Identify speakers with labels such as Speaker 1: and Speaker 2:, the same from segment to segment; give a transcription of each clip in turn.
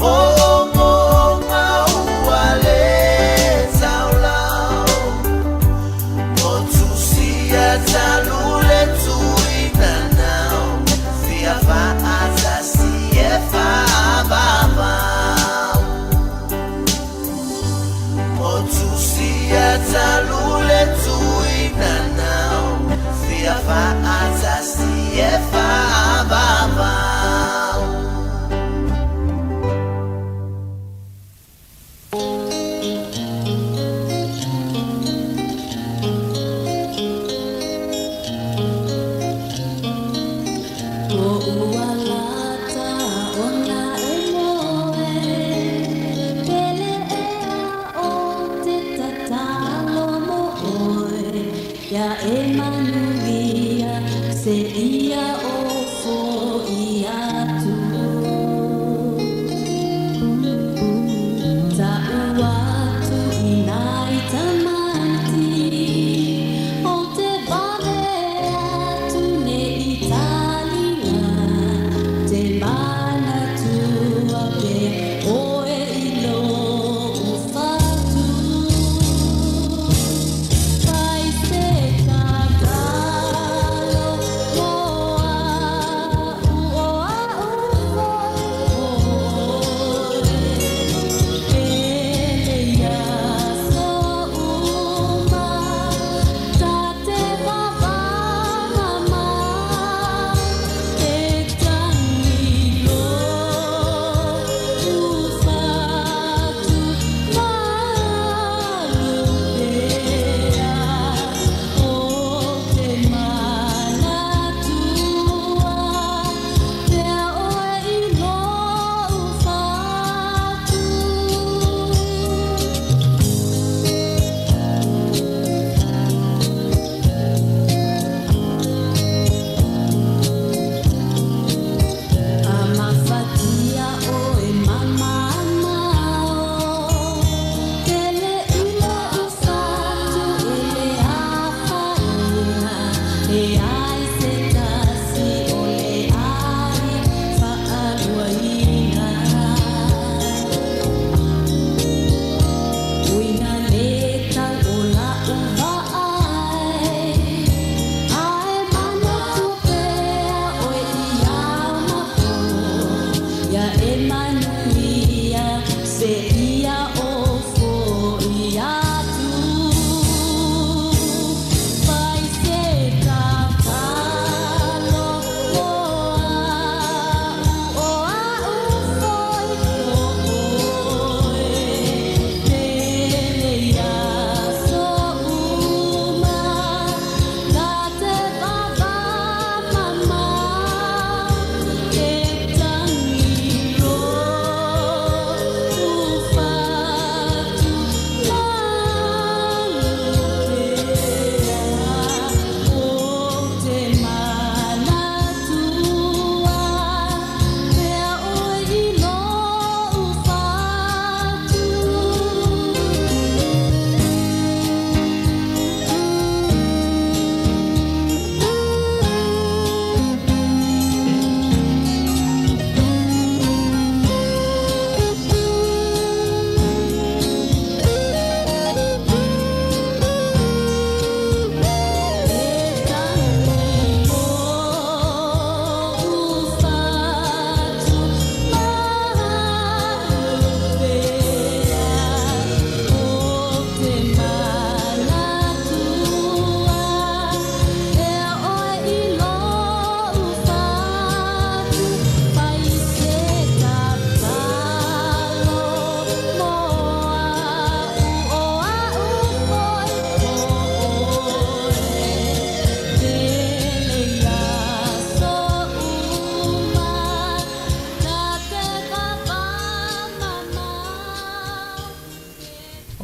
Speaker 1: Oh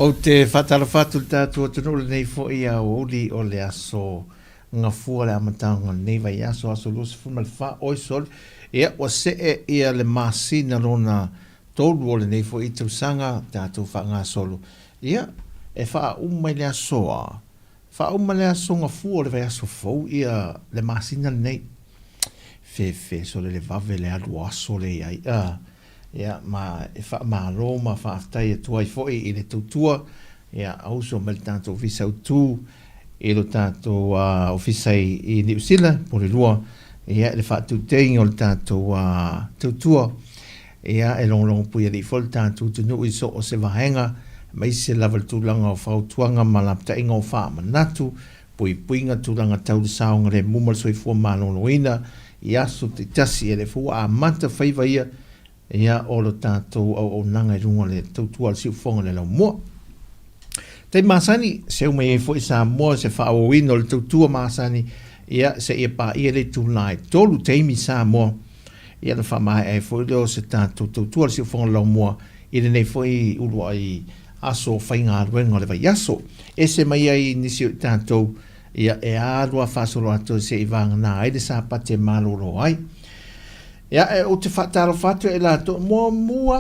Speaker 1: O te whatarawhatu tātua tunula nei fo ia o uli o le aso ngā fua le amatanga nei vai aso lusi fuma le wha oisol ia o se ia le masina rona tolu o le nei fo i tausanga tātua wha ngā solo ia e wha umai le asoa wha umai le aso ngā fua le vai aso fau ia le masina nei fe so le vave le alu aso le ai ia ma e fa ma Roma fa aftai tu ai foi i le Tautua ia auso mal tanto visa tu e lo tanto ofisai i New Zealand por le lua ia le fa tu tei o tanto Tautua ia e long pu i fol tanto tu no iso o se vahenga mai se level tu langa o fa tuanga malapta inga o fa manatu puinga tu langa tau saunga le mumal soi fu maloina ia so te tasi e le fu a mata faiva ia ia o lo tātou o nanga i runga le Tautua le siufonga le lau mua. Te masani, se umei e fo i Sāmoa se wha o wino le Tautua masani, ia se ia pa ia le tūnai tolu teimi Sāmoa, ia na wha mai e fo i leo se tātou Tautua le siufonga le lau mua, i le nei fo i urua i aso whainga aruenga le vai aso. E se mai ai nisi o tātou, ia e arua whasoro ato se i vanga nā aile sa pate maloro ai. Ia e o te whataro whatu e la to mua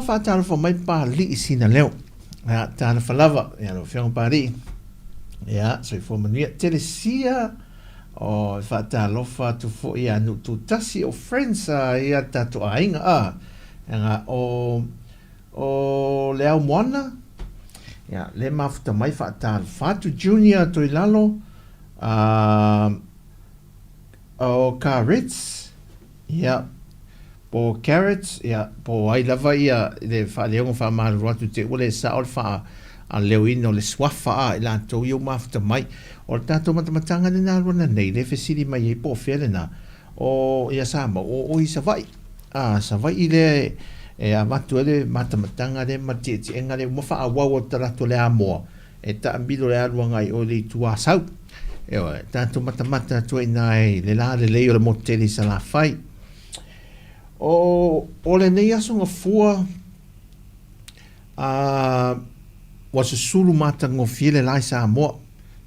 Speaker 1: whataro wha mai pa li i sina leo. Ia tāna whalawa, ia no whiong pari. Ia, so i whomanuia. Tere sia o whataro whatu fo ia nu tu tasi o friends ia tatu a inga Ia o leo moana. Ia, le mafuta mai whataro whatu junior to i lalo. O Carrots. Ia, po carrots ia po ai lava ia le fa leonga fa maru atu te ole sa o fa a leoino le swafa a la to yo mafta mai o tato matamatanga na rona nei le fesili mai po felena o ia sama o i sa vai ile e a matu le matamatanga le matiti enga le mo fa wa o trato le amo e ta ambilo le alu ngai o le tua sau e tato matamata to nai le la le o moteli sa la fai o le nei aso nga fua wa se sulu mata ngofile lai Sāmoa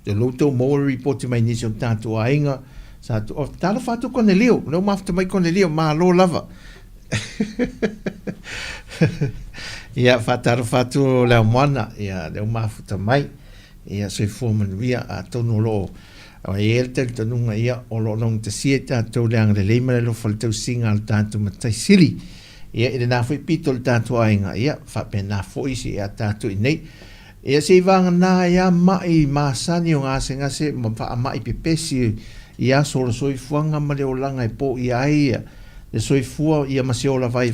Speaker 1: te loto mo report mai nisi o tātou ainga sa o tala fatu kone leo no mafta mai kone leo ma lo lava ia fataro fatu leo moana ia leo mafta mai ia se forman via a tono lo o e te tanunga ia o lo long te sia tātou leanga le leima le lo faltau singa al tātou matai sili ia i le nā fwoi pito le tātou ainga ia whape nā fwoi si ia tātou i nei ia se i vanga nā ia mai māsani o ngase ma wha mai pepesi ia sora soi fuanga ma leo langa i po ia ia le soi fua ia masio la vai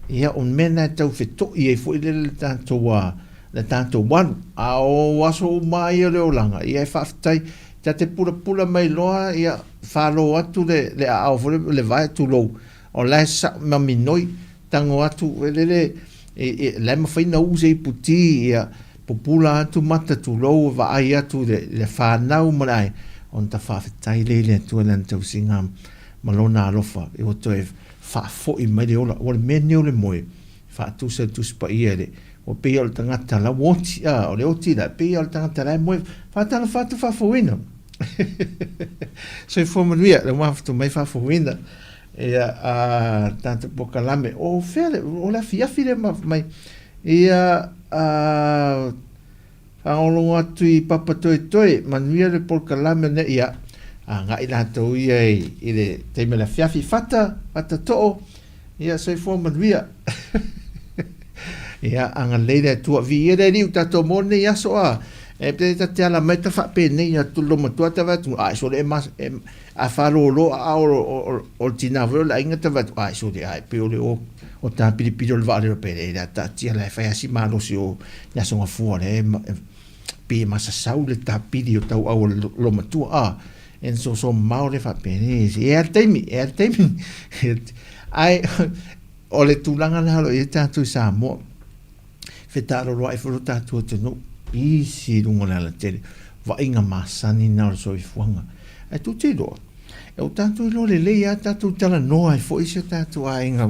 Speaker 1: ia o mena tau feto'i e fu'i le tātou wanu. A o waso o mai o leo langa. Ia e whaftai, ta te pula mai loa, ia whalo atu le a au fure, le vai atu lou. O lai sa maminoi, tango atu, le mawhaina uze i puti, ia popula atu mata tu lou, va ai atu le whanau marai. On ta whawhetai le atu le tau singa malona alofa. E o toi whafo i mai le ola. O le mene o le moe. Whaatu sa tu spa ia le. O pea o le tangata la woti. O le oti la. Pea o le tangata la moe. Whaatala whaatu whafoina. So i whomanuia. Le wafatu mai whafoina. Ia tanta pokalame. O whele. O la fiafi le mai. Ia whaolonga atu i papa toi. Manuia le pokalame ne ia. Nga i lātou ia i le teime la fiafi fata to'o. Ia so i whomanuia. Ia anga leile tua vi ia le riu tato mone ia soa. E pe te ala mai ta whape nei a tulo matua ta watu. Ai so le a whalo lo a o tina vero la inga ta watu. Ai so le ai pe o le o ta piripiri o le vale o pere. Ia ta tia la whai asi malo si o ia songa fua le. Pe masa sau le ta piri o tau au lo matua a. En so mau le whapene. E al teimi. Ai o le tūlanga le halo i tātou i Sāmoa. Whetaro roa e whuru tātou te no isi runga le ala tere. Wa inga masani nao le soi fuanga. Ai tu te roa. E o tātou i lo le lei a tātou tala noa e fo isi tātou a inga.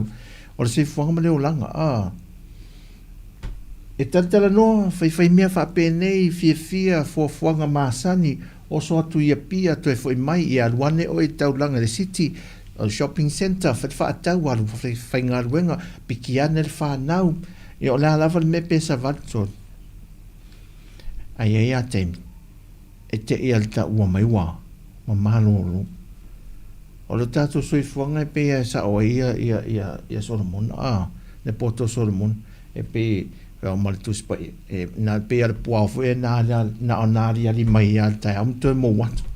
Speaker 1: O le soi fuanga ma leo langa. E tala noa whai mea whapenei fia fuanga masani o so atu ia pia to e fo i mai i aluane o e taulanga le city. O shopping center, whaatau alu, whai ngā ruenga, piki ane le whanau, e o la lava le me pesa vatson. Ai a teimi, e te ia le ta ua mai wā, ma malolo. O le tātou soi fuanga e pe sa o ia Solomon, le poto Solomon, e pe o malitus pa, e na pe ale puafu e na onari ali mai al tai, amto e mo watu.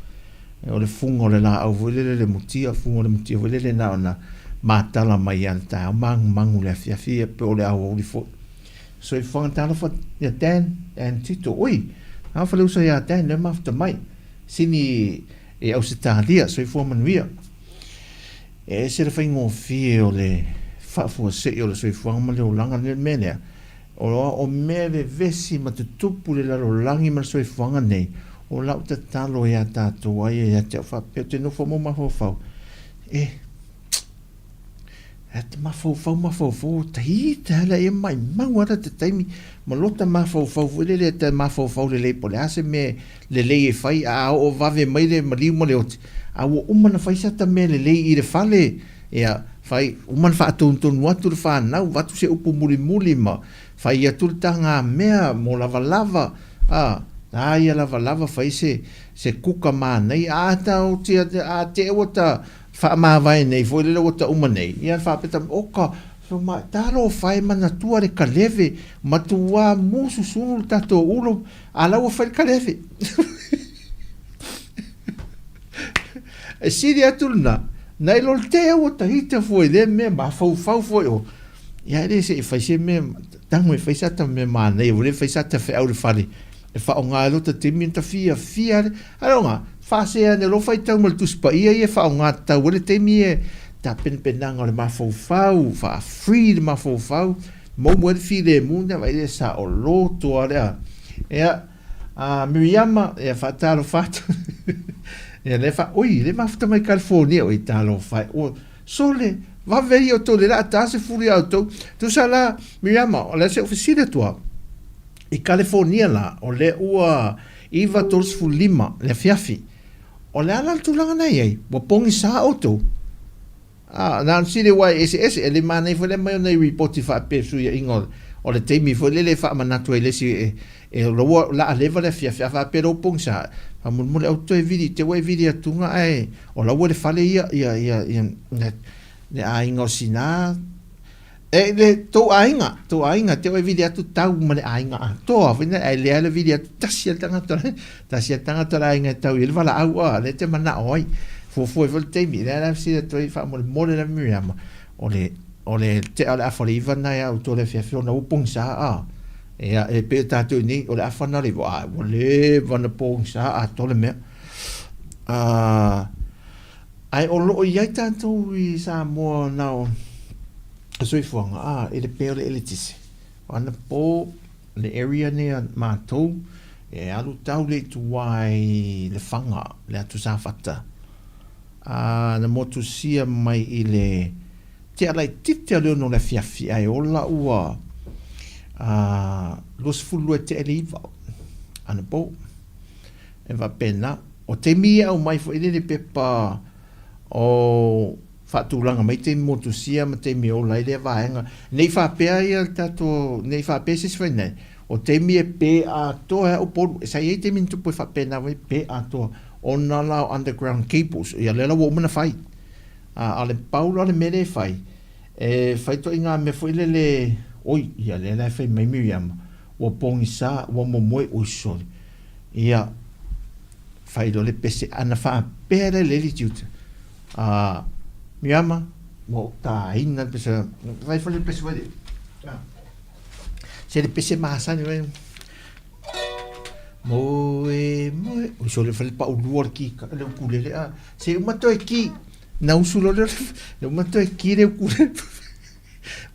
Speaker 1: O le funga o le la au vile le mutia, funga o le mutia vile le na ona matala mai al tai, mangu le fiafia pe o le au li fo. So i funga tala fa ya Dan and Tito, oi, hau fa leusa ya Dan, le mafta mai, sini e au se tālia, so i funga manuia. E se le whaingo fie o le whafua se o le so i funga ma le o langa le menea. O mele vesi ma te tupu le lalo langi ma so i funga nei, o lau te talo e a tātou ai e a te whapeo te nufo mo mawhawhau. E te mawhawhau, ta hi te hala e mai mauara te taimi, ma lota mawhawhau, le te mawhawhau le po le ase me le lei e whai, a o vave mai le maliu mo le oti. A o umana whai sata me le lei i le whale, e a whai umana whaatonu atu le whanau, watu se upu muli ma, whai atu le tanga mea mo lava, ia lava fai se kuka mānei a tau te wata whaamawai nei foi le wata uma nei ia whaapeta oka taro whai mana tua re kalewe matua musu sunu tato ulo a lau whai kalewe e siri atulna nei lol te wata hita foi le me ma fau foi o ia re se fai se me tango e fai sata me mānei o le fai sata whai au le whare e wha o ngā lota te minta fia, aronga, whasea ne lo whai tau mal tuspa ia e wha o ngā tau, wale te mi e ta penanga o le mawhauwhau, wha free le mawhauwhau, mou mwere fi le muna, wai le sa o loto a rea. Ea, Miriama, e wha talo whatu, e le wha, oi, le mawhata mai California, oi talo whai, o, so le, wawei o tō le la, ta se furi au tō, tu sa la, Miriama, o le se ofisire tua, i California la, o le ua iwa tolsfu lima, le fiafi, o le ala tulanga nei ei, wa pongi sa auto. Nā sire wai SS, e le mānei fo le mai o nei reporti wha pesu ia ingo, o le teimi fo le wha manatu e lesi e roa la aleva le fiafi, a wha pero pongi sa, a mule auto e vidi, te wai vidi atunga ai, o la ua le fale ia, le a ingo sina, e le tō ainga, te oi vidi atu tau ma le ainga a toa, whina e lea le vidi atu tasi a tangatora ainga tau i le wala au le te mana oi, fo e wale teimi, le ala si le toi wha mole la Miriama, o le o le te ale afaliva na ia o tole fiafio na upong sa ia e pe tātou ni o le afana le wa le vana pong sa tole mea ai o lo ia tātou i Sāmoa nao soifuanga e le pe o le elitisi ana po le area ne mātou e alu tau le tuai le fanga le atu sa fata na motu sia mai i le te alai tite aleo no le fiafi ai ola ua los fulu e te eliva ana po e va pena o te mia o mai fo ile le pepa o fatulanga mai te motu sia ma te mia o lai le vaenga nei fa pea ia tato nei fa pea sis nei o te mia pe a toa o po sa ia te min tupu fa pena vai pe a toa o nala underground cables ia lela wo mana fai ale paulo ale mele fai e fai to inga me foi le oi ia lela fai mai mi yama o pongi sa o momoe o soli ia fai do le pese ana fa pere le litiut mi ama mo ta ina pese vai fa le pese vai se le pese masa ni moe o soli fa le pa uluor ki le ukulele se uma to ki na usulo le uma to ki le ukulele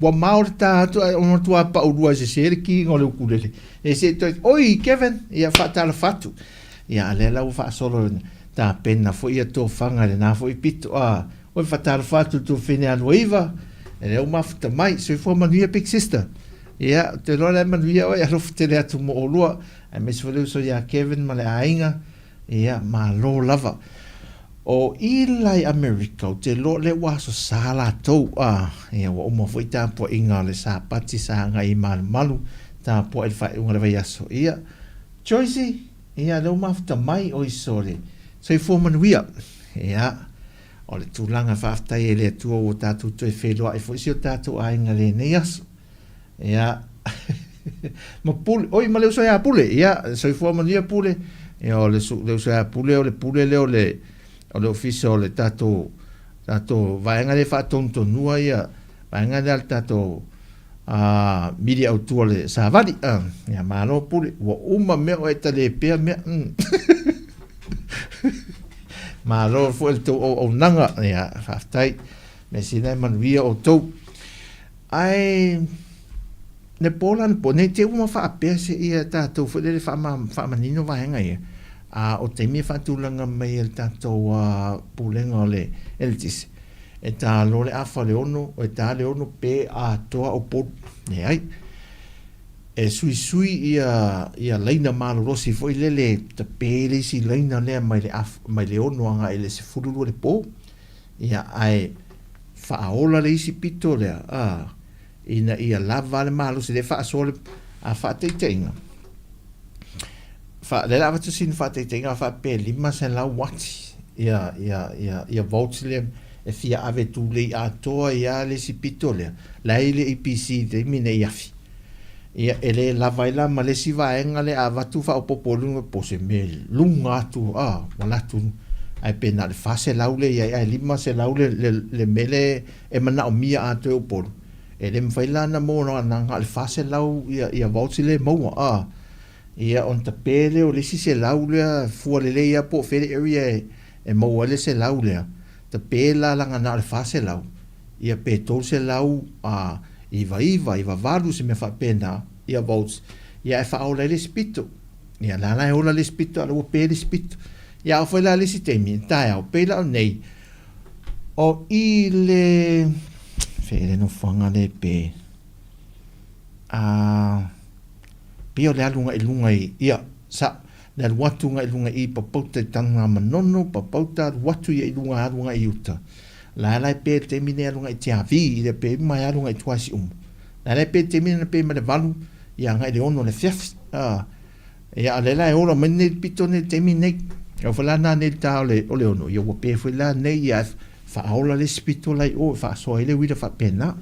Speaker 1: wa maur ta to o to pa ulua se ki ngole ukulele e se to oi Kevin ia fatala fatu ia le la fa solo ta pena fo ia to fanga le na fo pito o fatala fatu to fine anuiva e o mafta mai se fo mania big sister ia te lo le mania o ia rofte le atu mo olua e me se so ia Kevin ma le ainga ia ma lo lava o ilai America te lo le waso sala to ia o mo foi ta po inga le sa pati sa nga i malu ta po el fa un le yaso ia Joyce ia lo mafta mai o isole so i fo manuia ia o le tulanga fa afta e le tu o ta tu e felo e fo si o ta tu ainga le neas ia ma pule oi ma le so ia pule ia so i fo manuia pule ia o le so ia pule o le pule le o le office o le tato vaenga le fa tonto nua ia vaenga le tato media autua le savali ia malo pule wa uma me o eta le pe me malo fo el to o nanga ia faftai me sina manuia o to ai ne polan pone te uma fa pese ia tato fo le fa manino vaenga ia o te mi fatulanga mai el tato pulenga le eltis e ta lo le afa le ono o ta le ono pe a toa o po ne ai e sui ia leina malo rosi foi le te pele si leina le mai le ono anga ele se fulu le po ia ai fa ola le si pito le ina ia lava le malo se le fa sole a fa te tenga fa le lava tu sin fa te tenga fa pe lima se la wati ia voltsle e fia ave tu le a toa ia le si pito le la ile IPC de mine iafi ia ele lava ila ma le si vaenga le ava tu fa o popolu po se me lunga tu wala tu ai pena le fa se laule ia lima se laule le mele e mana o mia a to polo ele mfaila na mo na le fa se lau ia voltsle mo ia on ta pele o le si se laule fu le ia po fere area e mo le se laule ta pela langa na le fa se lau ia pe to se lau iva valu se me fa pena ia volts ia fa o le spito ia la o le spito o pe le spito ia o fa la le sistemi ta o pela nei o ile fere no fanga le pe pio le alunga i lunga ia sa le watunga i lunga i papauta tanga manono papauta watu i lunga alunga i uta la pe te mine alunga i tiavi le pe mai alunga i tuasi la pe te mine pe ma le valu ia ngai le ono le fiaf ia le la ora mene pito ne te mine o fala na ne ta le o le ono ia wo pe fala ne ia fa aula le spito lai o fa so ile wi fa pena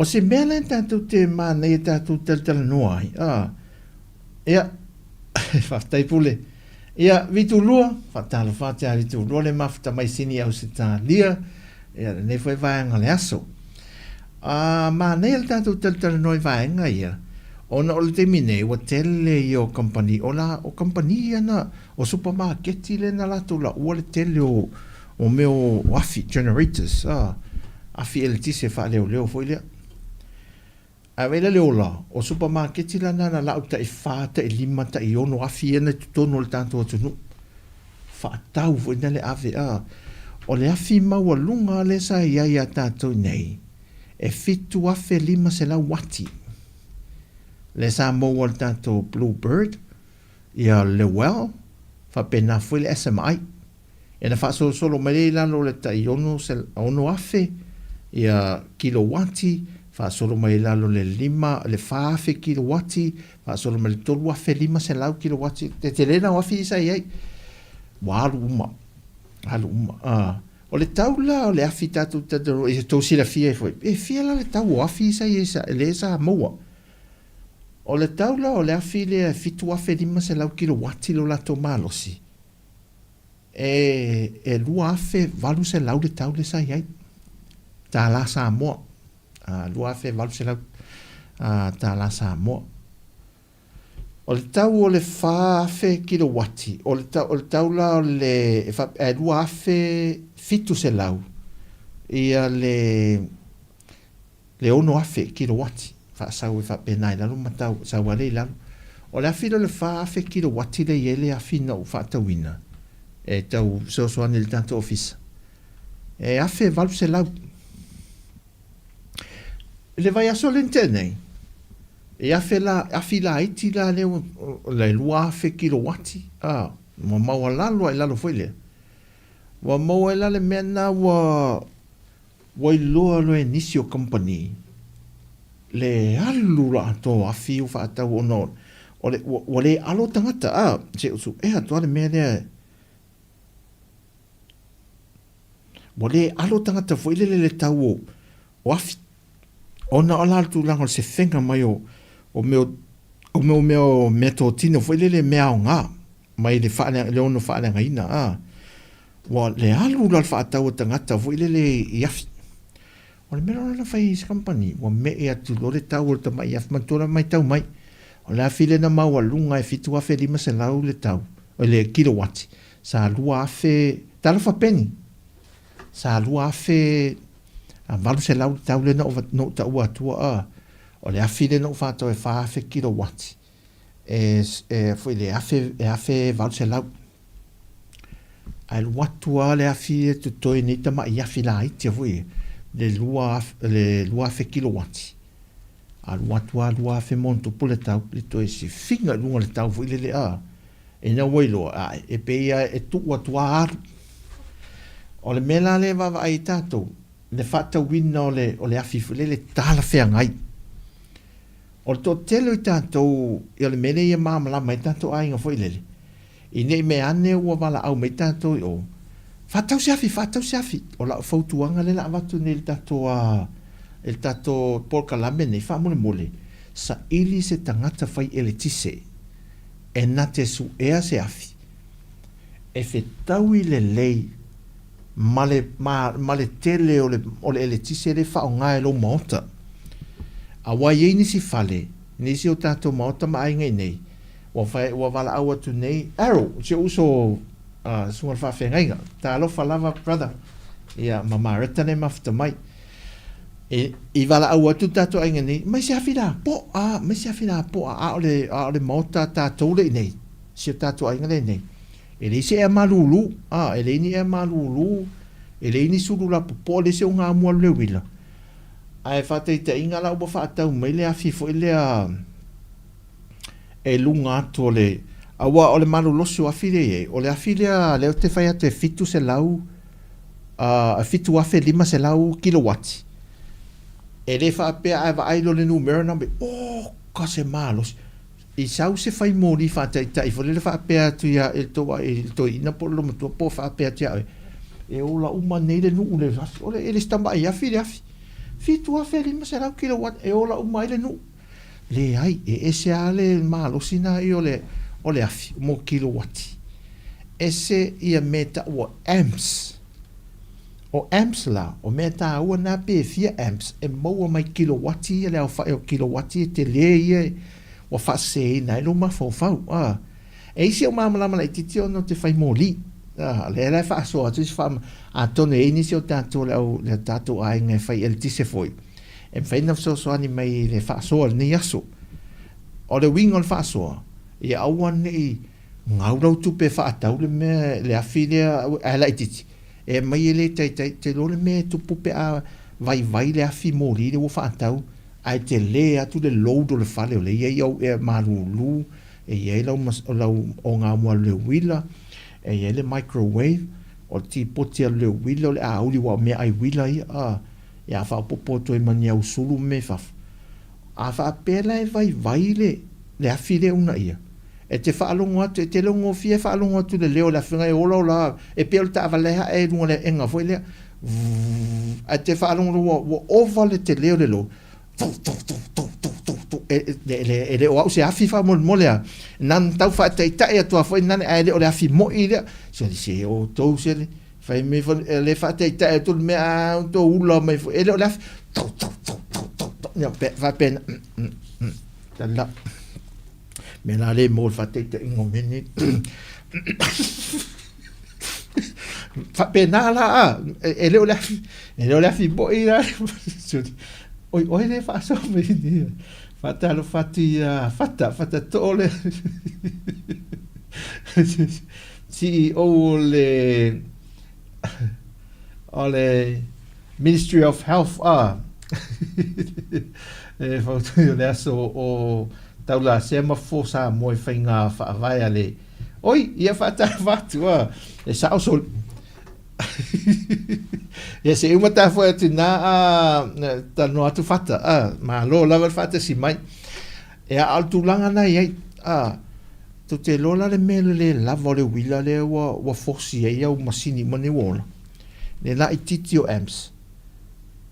Speaker 1: o se mele tanto te mana e tanto tel noa ia fa tai pule ia vitu lua fa talo fa te vitu lua le mafta mai sini au se ta lia ia nei foi vaenga le aso ma nei le tātou tala noi vaenga ia ona o le te mine ua tele i o company o company ana o supermarketi le na latou la ua le tele o meo afi generators afi eletise fa leo foi lea a vela le ola o supermarketi la na lau ta i fata i lima ta i ono afi ena tutono le tātou atunu fa tau foi na le ave o le afi maua lunga le sa ia tātou nei e fitu afe lima se la wati le Sāmoa le tātou bluebird ia le well fa pena foi le SMI e na fa solo mai le lalo le ta i ono afe ia kilowati fa solo mai lalo le lima le fa afe kilowati fa solo mai le tolu afe lima se lau kilowati te lena o afe isa iai walu uma o le taula o le afi tātou tātou e tau sila fia foi e fia la le tau o afi isa ia le Sāmoa o le taula o le afi le fitu afe lima se lau kilowati lo lato malosi e lua afe valu se lau le tau le sa iai ta la Sāmoa lua afe valu se lau ta la Sāmoa o le tau o le fa afe kilowati o le taula o le lua afe fitu se lau ia le ono afe kilowati fa sau fa penai la luma tau sa wale la o le afilo le fa afe kilowati le yele afina o fa tawina e tau so anil tanto office e afe valu se lau le vai aso lentene e afila iti la le lua afe kilowati ma maua lalo ai lalo foi le wa maua la le mena wa iloa lo inisio company le alu la to afi u fa tau ono o le alo tangata se usu ato le mena o le alo tangata foi le tau o afi ona ala tu lango se fenga mai o meu metotino foi le mea nga mai le fa le ono fa nga ina wa le alu la fa tau tangata foi le iafi o le mero na fai is company wa me e atu lo le tau ta mai af mantora mai tau mai o la file na maua lunga e fitu afe lima se lau le tau o le kilowati sa lua afe tala fa penny sa lua afe valu se lau le tau le no ta ua atua o le afi le no fa to e fa afe kilowati foi le afe valu se lau ai watua le afi tu toi ni ta mai afi la iti foi le lua afe kilowati al lua afe monto pule tau le toi si finga lunga le tau foi le e na wailo e pe ia e tu watua o le mela le va ai tato le fata wina o le afi le tala fea ngai o to telo i tato i le mele ia mamala mai tato ai nga foi lele i nei me ane ua wala au mai tato o fatau se afi o la fautuanga le la watu ne il tato porca lame nei fa mole sa ili se tangata fai ele tise e na te su ea se afi e fetau i le lei male tele o le ele tise le fa o ngai lo maota a wai e nisi fale nisi o tato maota ma ai ngai nei wa wala au atu nei arrow se uso sunga fa fenga ta lo falava brother ia mama retane mafta mai i wala au atu tato ai ngai nei mai se afila po o le maota tato le nei se tato ai ngai nei ele se e malulu ele ni e malulu ele ni sulu la po le se nga mo le wila ai fata te inga la bo fata mai le afi fo le e lunga to le awa o le malulu so afi le o le afi le te fai te fitu se lau fitu afe lima se lau kilowati ele fa pe ai lo le numero number ka se malos i sau se fai mori fa tai fo le fa pe tu ya el to ina por lo mo po fa pe tia e o la uma nei le nu le o le ele sta mai afi fitu afe lima se lau kilowatt e o la uma le nu le ai ese ale malo sina i o le afi mo kilowatti ese ia meta o amps o amps la, o mea tā ua nā pe 4 amps, e maua mai kilowati, e leo whae o kilowati, e te le ia, wa wha se ina, e lo ma fau, e isi o māmalama la i titi o no te whai mōli, le lai wha soa, tu si wha a tonu e inisi o tātou le tātou a inga e whai el tise foi, e whai na soani mai le wha soa ni aso, o le wingo le wha soa, e awan ni ngaurau tupe wha atau le mea, le afi lea, e lai titi, e mai ele te lore me tu pupe a vai le afi mori le wo fa tau ai te le atu le load o le fale o le ia e marulu e ia la o nga mo le wila e ia le microwave o ti poti le wila le a uli wa me ai wila ia fa popo to e mania usulu me fa a fa pela e vai le afi le una ia e te whaalongo atu, e te longo fia whaalongo atu le leo la whinga e ola la, e peo ta avaleha e runga le enga foi lea, e te whaalongo wa ova le te leo le lo, e le o au se afi wha molea, nan tau wha te itae atua foi, nan e le o le afi mo i lea, se o tau se le, whai me le wha te itae atu le mea to ula mai foi, e le o le afi, wha pena, tala, me la le mo fa te ingo meni fa pena la e le o fi bo ira oi le fa so me ni fa ta lo fata tole si o le Ministry of Health e fa tu le so o taula se ma fosa mo whainga whaavai ale. Oi, ia whata watu e sao sol. Ia se umata fo atu nā tano atu whata. Ma lo lava whata si mai. E a altu langa na iei. Tu te lola le mele le lava le wila le wa fosi e au masini mani wona. Le la i titi o amps.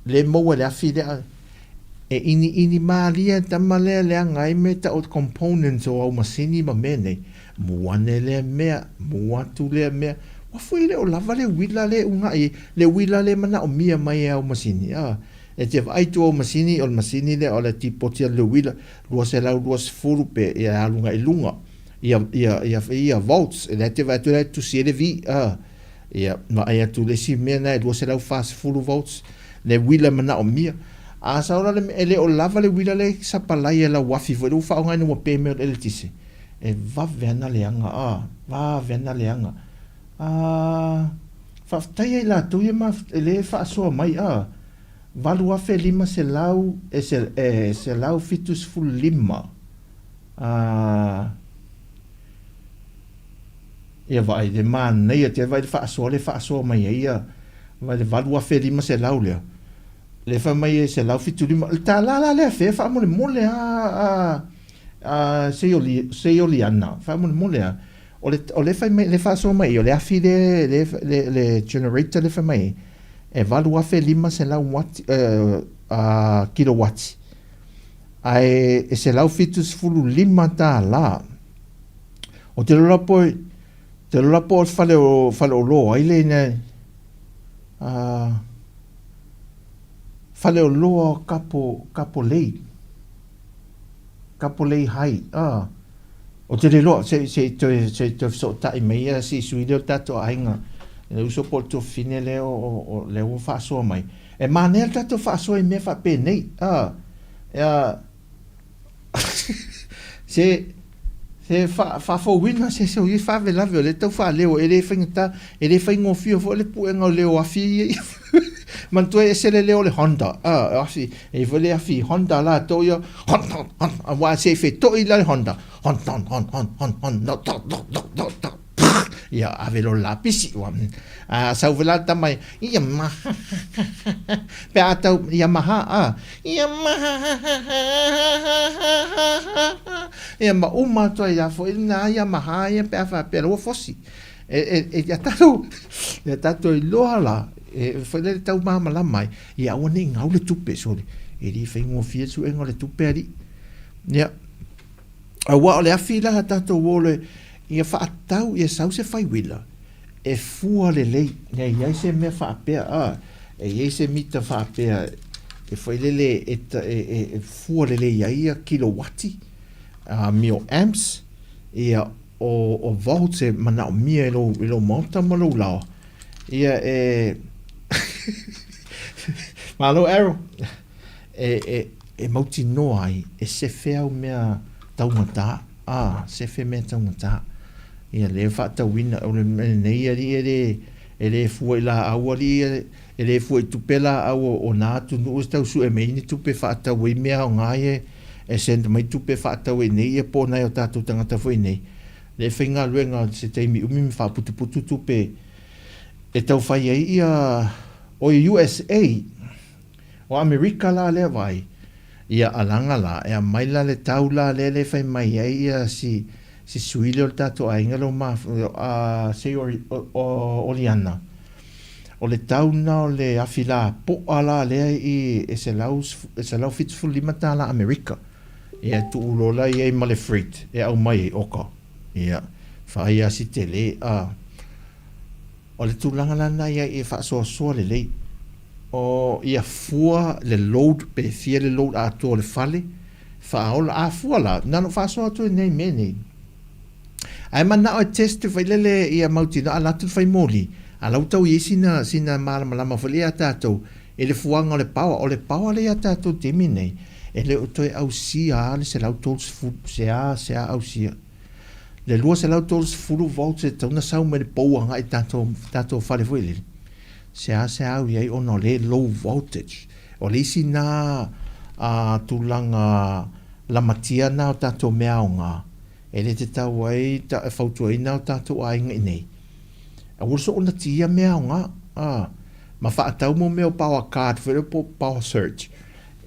Speaker 1: Le moa le afi le e ini maalia tamalea lea ngai me ta o components o au masini ma mene muane lea mea muatu lea mea wafui le o lava le wila le unga le wila le mana o mia mai au masini e te vai tu o masini masini le o le tipotia le wila lua se lau lua se furu pe e alunga i lunga ia volts e le te vai tu le tu se le vi ia ma aia tu le si mea na lua se lau fast furu volts le wila mana o mia a saura le ele o lava le wila le sapalai e la wafi foi u fa ngai no pe me ele tise e va vena le anga fa tai la tu e ma ele fa so mai valu a fe lima se lau se lau fitus full lima ia vai de man nei te vai fa so mai ia vai valu a fe lima se lau le fa mai se lau fitu lima ta la le fe fa mo se oli ana fa mo le o le fa mai le fa so mai o le afi le generator le fa mai e valu a fe lima se lau watt kilowatts ai se lau fitus fulu lima ta la o te lo po fale o lo ai le ne fale o loa kapo lei hai o te le loa se so tai mai si sui le tato ainga e uso po to fine le o le o fa so mai e manel tato fa so e me fa pe nei se fa fo wina se i fa ve la le to fa le o ele finta ele fingo fio fo le pu ngo le o afi man tu e se le leo le Honda afi e vole afi Honda la to yo hon wa se fe to i la Honda hon ya ave lo lapisi wa sa vela tamai Yamaha pe ata Yamaha Yamaha uma to ya fo na Yamaha ya pe fa pe lo fosi e ya tato i lohala e foi le tau mama la mai e a one ngau le tupe sole e ri fengo fie su engo le tupe ali ya a wa le afila tato wole ia fa tau ia sau se fai wila e fua lelei iai se mea faapea iai se mita faapea e whailele e fua lelei iai kilowati mio amps ia o volts e mana o mia ilo mauta malo lao ia malo arrow e mauti noa ai e se fea mea taumata se fe mea taumata ia le whaatawina o le nei ari ele fua la aua li ele fua tupela au o nā tunu o stau su e meini tupe whaatawi mea o ngai e senda mai tupe whaatawi nei e pōnai o tātou tangata fwoi nei le whainga luenga se teimi umi mi whaaputuputu tupe e tau whai ai ia o USA o Amerika la le vai ia alanga la e a maila le tau la le whai mai ai ia si suile o tātou a ingalo ma se o liana o le tauna o le afila po ala le e se lau fitful lima tala Amerika ia tu ulola ia ma le freight e au mai oka ia whai a si tele o le tūlanga lana ia e whaasoa le lei o ia fua le load pe fia le load a tō le fale whaola a fua la nano whaasoa tō nei mene ai mana o test fai lele ia mautina ala tu fai moli ala utau i sina malama fale a tātou e le fuanga o le pawa le a tātou temi nei e le utoi au sia le se lau tōs fu se a au sia le lua se lau tōs fulu volt se tauna sau me le pouanga i tātou fale fui lele se a au iai ono le low voltage o le isi nā tūlanga la matia nā o tātou mea o ngā e le te tau ai e whautua ina o tātou ainga i nei a urso o na tia mea o ngā ma whaatau mo meo power card where po power surge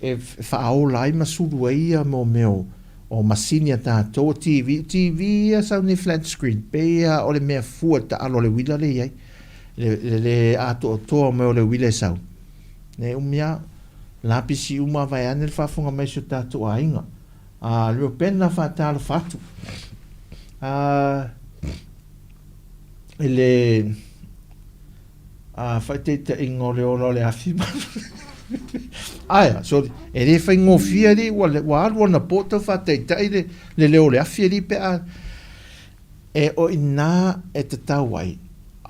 Speaker 1: e whaao lai masuru ai mo meo o masini a tātou TV a sau ni flat screen pea o le mea fua ta alo le wila le iai le ato o toa me o le wile sau ne umia lapisi uma vai ane le whafunga mai so tātou a inga leo pena whaatala whatu ele whaiteita ingo le olo le afi aia so e le whai ngofia li wa alwa na poto whaiteita le leo le afi li pe a e o ina e te tawai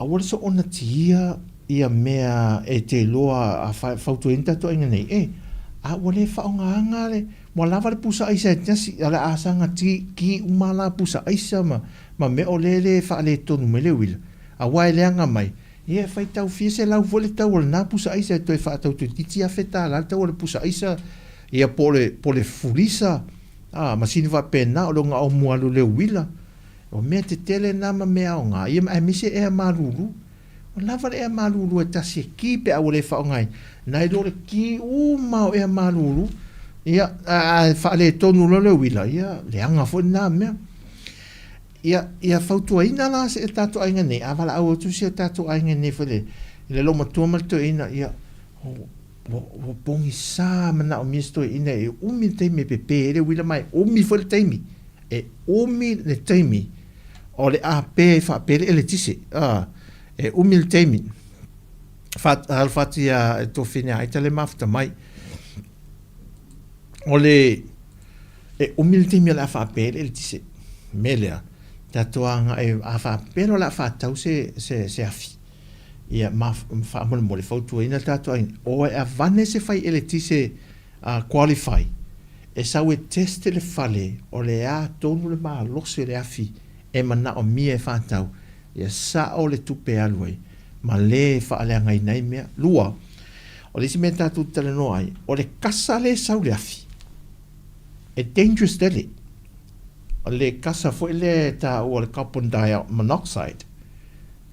Speaker 1: awara so ona tia ia mea e te loa a whautu inta to inga nei a wale whaonga anga le mo lava le pusa aisa tasi ala asanga ki umala pusa aisa ma me o lele whaale tonu me le wila a wai leanga mai ia whai tau fia se lau vole tau ala nā pusa aisa toi whaatau tu titi a wheta ala tau ala pusa aisa ia pole furisa masini wa pena o longa o mualu le wila o mea te tele nama mea o ngā ia mai mise ea maruru o lava le ea maruru e tasi e ki pe au le whaongai nai dole ki umao ea maruru ia whaale tonu lo le wila ia leanga fo nā mea ia whautua ina la se e tātou ainga nei awala au atu se e tātou ainga nei whale le loma tuamalto ina ia o pongi sā mana o misto ina e umi teimi pepe e le wila mai umi fo le teimi e umi le teimi o le a pe fa pele ele tise e umi le teimi alfatia e tofine aita le mafta mai o le e umi le teimi la fa pele ele tise melea tatoanga e a fa pele la fa tau se afi ia ma fa mo le foto ina tato o e avane se fai ele tise qualify e sa we test le fale o le a tonu le ma lose le afi e mana o mie fa tau ia sa o le tupe alwai ma le fa ale ngai nei mea lua o le si meta tu tele no ai o le kasa le sa le afi e dangerous dele o le kasa fo le ta o le carbon monoxide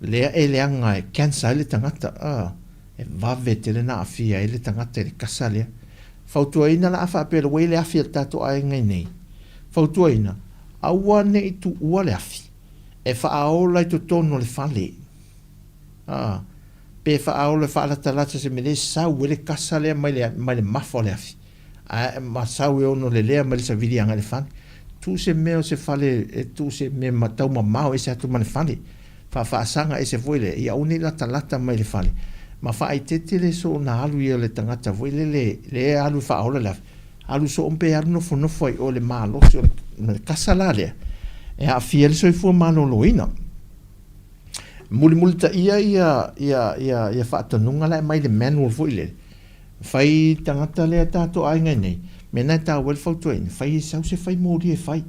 Speaker 1: le ele anga e cancer le tangata e vave te le na afia ele tangata le kasa le fautua ina la afa pe le wele afia tato ai ngai nei fautua ina aua ne tu ua le afi e fa aola i to tono le fale pe fa aola fa la talata se me le sa wele kasa le mai le mafo le afi ma sa we ono le mai sa vidi anga le fale tu se meo se fale e tu se me matau ma mau e se atu mane fale whaasanga e se voile, ia uni lata mai le whale. Ma whaai tete le so na alu ia le tangata voile le alu whaola la. Alu so ompe alu nofo ai o le mālosi o le kasala lea. E a fia le soifua maloloina. Muli ta ia whaatanunga lai mai le manual voile. Whai tangata lea tātou ainga nei. Mena tā wel fautuain. Whai sau se whai mōri e whai.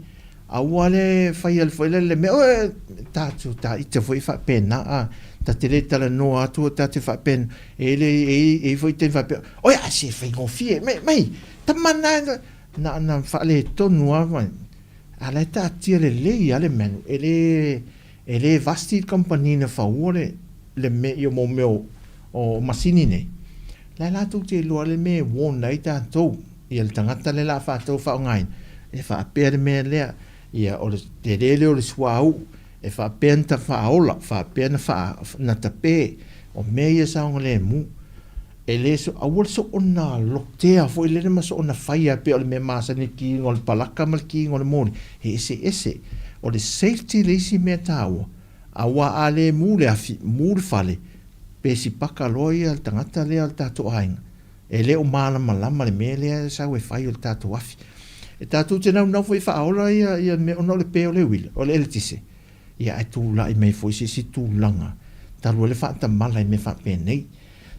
Speaker 1: Aua le whai al whaile le mea. Tātou tā ita whai whapena. Ta te le tala noa atua ta te whapena. E whai te whapena. Oi a se whai ngofie. Mai. Ta mana. Na whale tonu a. Ala ta tia le lei ale menu. Ele vasti company na whaore le me i o mo meo o masini nei. La tu te loa le me won nei tātou. Ia le tangata le la whātou whaongain. E whaapea le mea lea. Ia o le te rele o le suau. E whaapea nta whaola. Whaapea na tape. O mea ia saonga le mu. E le so awal so ona loktea. Fo i le maso ona whaia pe o le mea masani ki ngol palaka mal ki ngol mori. He ese. O le safety le isi mea tāua. Awa a le mu le afi. Mu le whale. Pe si paka loi al tangata le al tātou ainga. E le o mana malama le mea lea sa ue whai o le tātou afi. E tātou te nau fwoi whaola ia me ono le pe o le wila. O le eletise. Ia e tūla i mei fwoi si tūlanga. Taru le whaata mala i me whape nei.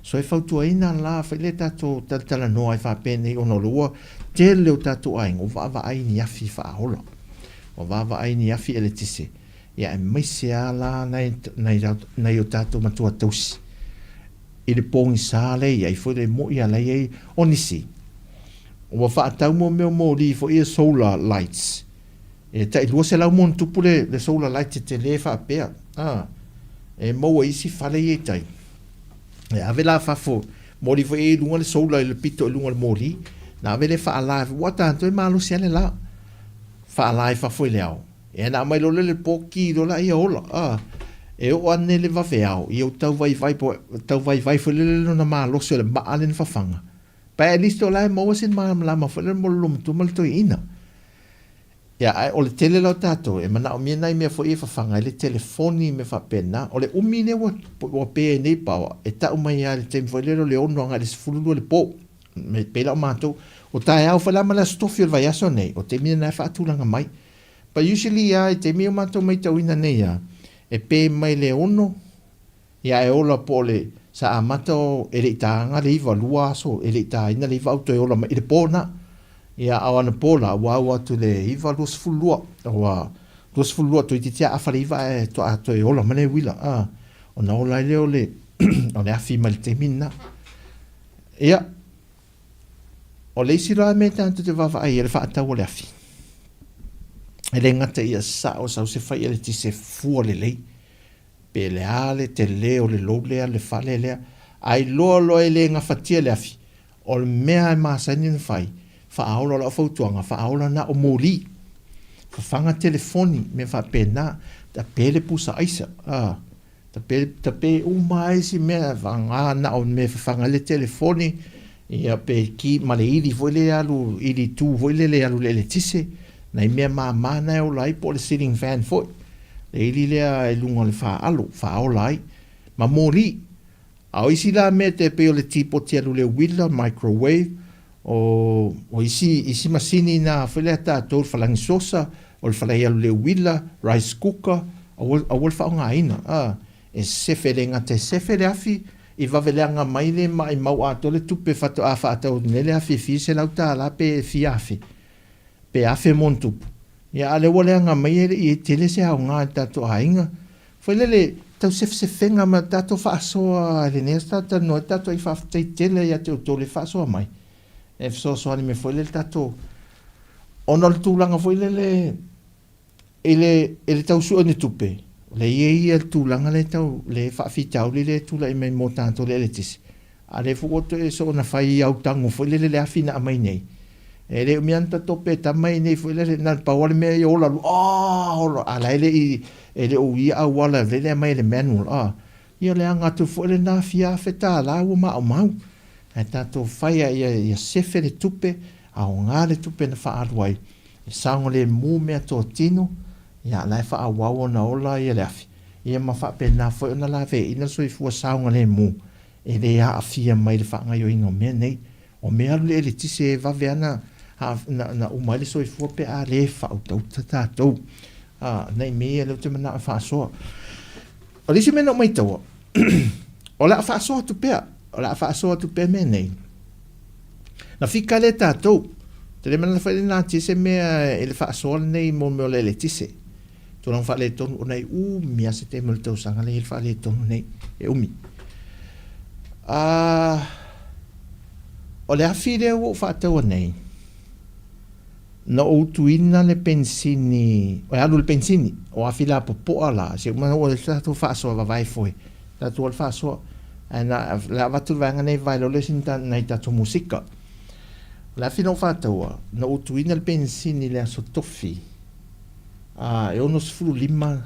Speaker 1: So e whautua ina la whai le tātou tala noa i whape nei ono lua. Te leo tātou ainga. O wawa aini afi whaola. O wawa aini afi eletise. Ia e meise ala nei o tātou matua tausi. I le pongi sāle ia i fwoi le mo ia lei ei onisi. O whaatau mo meo mo li fo ia solar lights. E ta i lua se lau mon tupu le solar lights te le whaapea. E maua isi whale i tai. E ave la whafo. Mo li fo e lunga le solar le pito e lunga le mo li. Na ave le whaalai. Watanto e malo se ale la. Whaalai whafo i le au. E na mai lo le poki lo la ia ola. E o ane le wawheao, i o tau vai vai fo lele na maa loso le maa le whawhanga. Pa e listo lai maua sin maa lama fo lele mo lumu tu malto i ina. Ia ai o le tele lau tato, e mana o mia nai mea fo i whawhanga, e le telefoni me whapena, o le umine wa pe e nei pawa, e tau mai a le teim fo lele le ono anga le sifululu le po, me pela o mato, o tae au whalama la stofi o le vai aso nei, o te mia nai whaatulanga mai. Pa usually ia, e te mia o mato mai tau ina nei ia, e pe mai le ono ia e ola po le sa amata o e le taanga le iwa lua aso e le taina le iwa auto e ola mai le pona ia awana pola wau atu le iwa luas fulua tu i titia afa le iwa e to ato e ola mane wila o na ola le o le o le afi mai le te mina ia o le isi roa me tanto te wawa ai e le whaatau o le afi e le ngata ia sa o sau se fai ele ti se fua le lei. Pe le ale, te leo, le lo lea, le fale lea. Ai loa e le nga fatia le afi. O le mea e maasani na fai. Fa aola la fautuanga, fa aola na o mori. Fa fanga telefoni, me fa pena, ta pele pusa aisa. Ta pe umaisi mea, vanga na o me fa fanga le telefoni. Ia pe ki male ili foi le alu, ili tu foi le alu le tise. Na mea mana e o lai po le ceiling fan foi. Le ili lea e lunga le wha o lai. Ma mori. Au isi la me te peo le tipo te alu le willa, microwave. O isi masini na whelea tātou whalangi sosa. O le whalai alu le willa, rice cooker. A wal wha o ngā ina. E sefe le ngate sefe le afi. I waweleanga mai le mai mau ato le tupe whato a whaatau nele afi fi se lau tā la pe fi afi. Pe afe montupu. Ia ale wale anga mai i tele se hao ngā tato hainga. Whaile le tau sefenga ma tato whaasoa le nes tato no tato i whaaftei tele ia te utole whaasoa mai. E whaasoa ni me whaile le tato. Ona le tūlanga whaile le tau sua ni tupe. Le ia le tūlanga le tau le whaafitau le tūla i mei mō tātou le tisi. A le fukoto e so na whai au tango whaile le awhina a mai nei. E le umianta tope tamai nei foi le na pawale me yo la ala ele o ia awala le mai le manual ia le anga tu foi le na fia feta la o ma e tato faia ia sefe le tupe a nga le tupe na fa adwai e sango le mu me to tino ia la fa awa na ola ia le afi ia mawhapena foi ona la ve ina soifua saunga le mu e le a afia mai le whaangai o ingo mea nei o mea le le tise vave ana na umai le soifua pe a le whautau tatou nei mea leo te mana whaasoa o lisi mena o mai taua o la whaasoa tu pea o la whaasoa tu pea mea nei na whika le tatou te le mana whaile nā tise mea e le whaasoa nei mo meo le tise tu lang whaile tonu o nei mea se te mele tau sanga le whaile tonu nei e umi o le afi lea o whaataua nei na o tuina le pensini o alu le pensini o afi la popoa la se umana o le tatu whaasoa vavai foi tatu o le whaasoa ana la watu vanga nei vai lo le sinta nei tatu musika la fino whātaua na o tuina le pensini le aso tofi e ono sfulu lima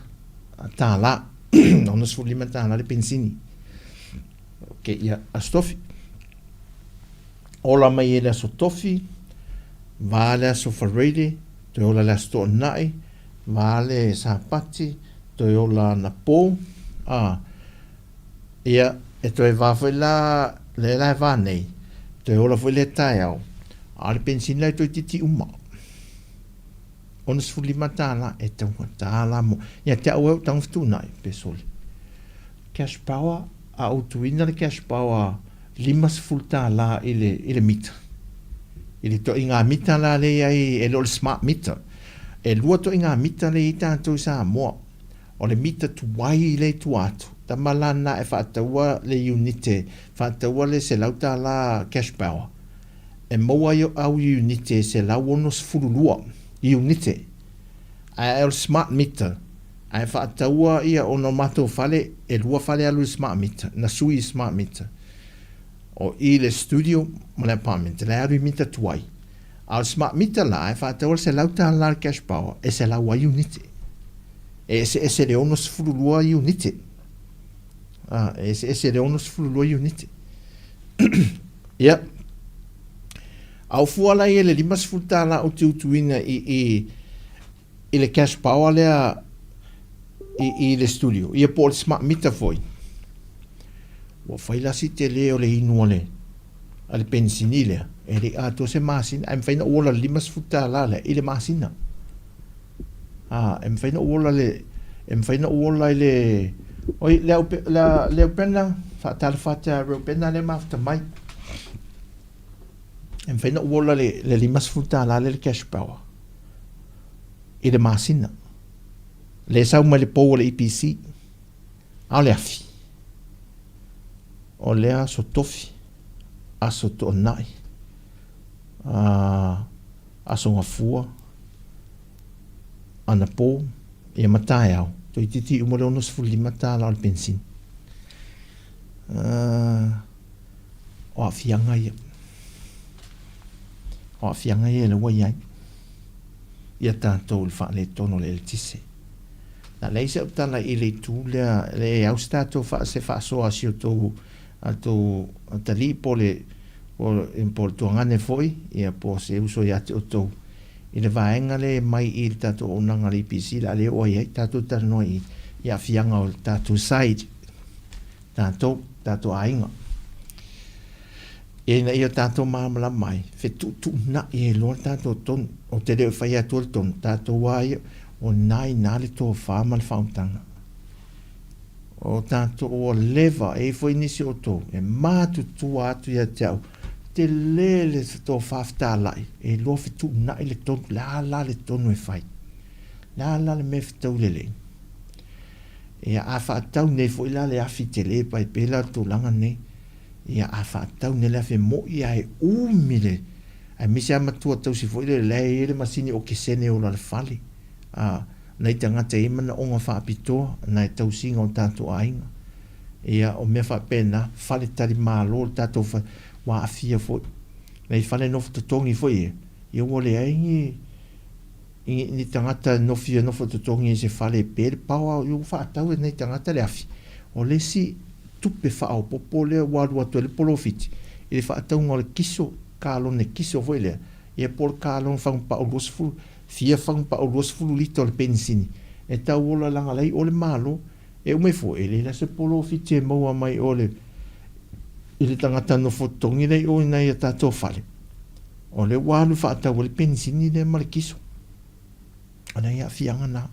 Speaker 1: tāla ono sfulu lima tāla le pensini ok ia aso tofi ola mai e le aso tofi va le aso whareire te ola le aso toa nai va le sapati te ola na pō ia e toi vāwhai la le lai vānei te ola whai le tai au ale pensini lai toi titi uma ona sfulu lima tāla e taunga tāla mo ia te au tang fitu nai pesoli cash power a utuina le cash power lima sfulu tāla ile mita ile to inga mita la le ai e lo smart meter e lua to inga mita le i tātou Sāmoa o le mita tuai le tu atu ta malana e whaataua le unite whaataua le se lau tāla cash power e moa yo au unite se lau ono sfulu lua unite a el smart meter a whaataua ia ono mato fale e lua fale alu smart meter na sui smart meter o i le studio ma le apartment le alu mita tuai al smart meter la e whaataua se lau tāla cash power e se lau a unite e se le ono sfulu lua unite e se le ono sfulu lua unite ia au fuala i le lima sfulu tāla o te utuina i le cash power lea i le studio ia po le smart meter foi ua failasi te le o le inua le a le pensini lea e le ato se masina e mwhaina uola lima sfulu tāla lea i le masina e mwhaina uola le e mwhaina uola i le oi leo pena whaatala whaatea reo pena le mafta mai e mwhaina uola le lima sfulu tāla le cash power i le masina le sau mai le pou o le EPC a le afi o lea so tofi a so to nai a so ngafua ana pou ia matai au to i titi umore ono sfulu lima tāla o le pensin o a fianga ia o a fianga ia le waiai ia tātou le whaale tono le tise na leise uptala i le tū le au tātou se whaasoa si o tōu a tali po le po le tuangane foi ia po se uso i ate o tōu i le vaenga le mai i le tātou onanga le IPC la le oai ai tātou tarnoi i a fianga o tātou side tātou ainga e na ia tātou mamala mai fe tu na e lor tātou ton o te leo whai atu al ton tātou wai o nai nale tō whāma le whautanga o tātou o leva e foi nisi o tō e mātu tu atu ia te au te lele tō whaftālai e lo fe tu na i le ton la le tonu e whai la le me fitau lele e a whaatau nei foi la le afi te le pai pela tō langa nei ia a whaatau nele a whi mo ia e umile a misi a matua tau si foi le le masini o kesene o la whali nei tangata e mana o ngā whaapitoa nei tau singa o tātou ainga ia o mea whaapena whale tari mālo tātou wa afia foi nei whale nofu tatongi foi ia wale aingi ni tangata nofu tatongi e se whale pere paua i whaatau e nei tangata le afi o le si tupe whao popo lea waru atu le polofiti i le whaatau ngā le kiso kālo ne kiso foi lea ia por kālo whang pa o losfulu fia whang pa o losfulu lito le pensini e tau ola langa lei o le malo E umai fo ele la se polo fite maua mai ole i le tangata no fotongi nei o ina ia tātou whale. O le walu whaatau le pensini le malekiso. Ana ia fianga nā.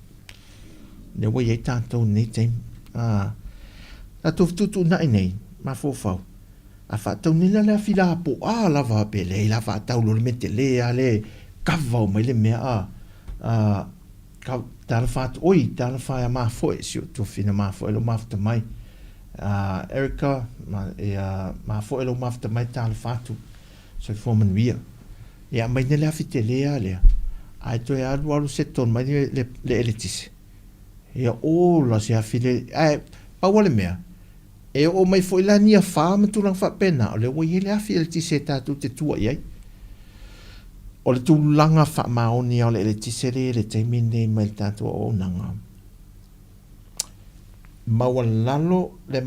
Speaker 1: Le wai ei tātou nei teim. Tātou ftutu nai nei, ma fōwhau. A whaatau nila le awhila po lava pele, la whaatau lo le mete le a le kawau mai le mea tāra whaatu, tāra whaia mafoe si o tōwhina mafoe lo mafta mai. Erika, mafoe lo mafta mai tāra whaatu, so foreman wia. Ia mai nele awhi te lea lea. Ai toi alu alu seton mai le eletise. Ia la se awhi le, paua le mea. E o mai fo ila nia wha ma tulang wha pena, o le wai hele awhi eletise tātou te tua iai. O le tūlanga wha maoni o le eletise le taimine mai le tātou o nanga. Maua lalo le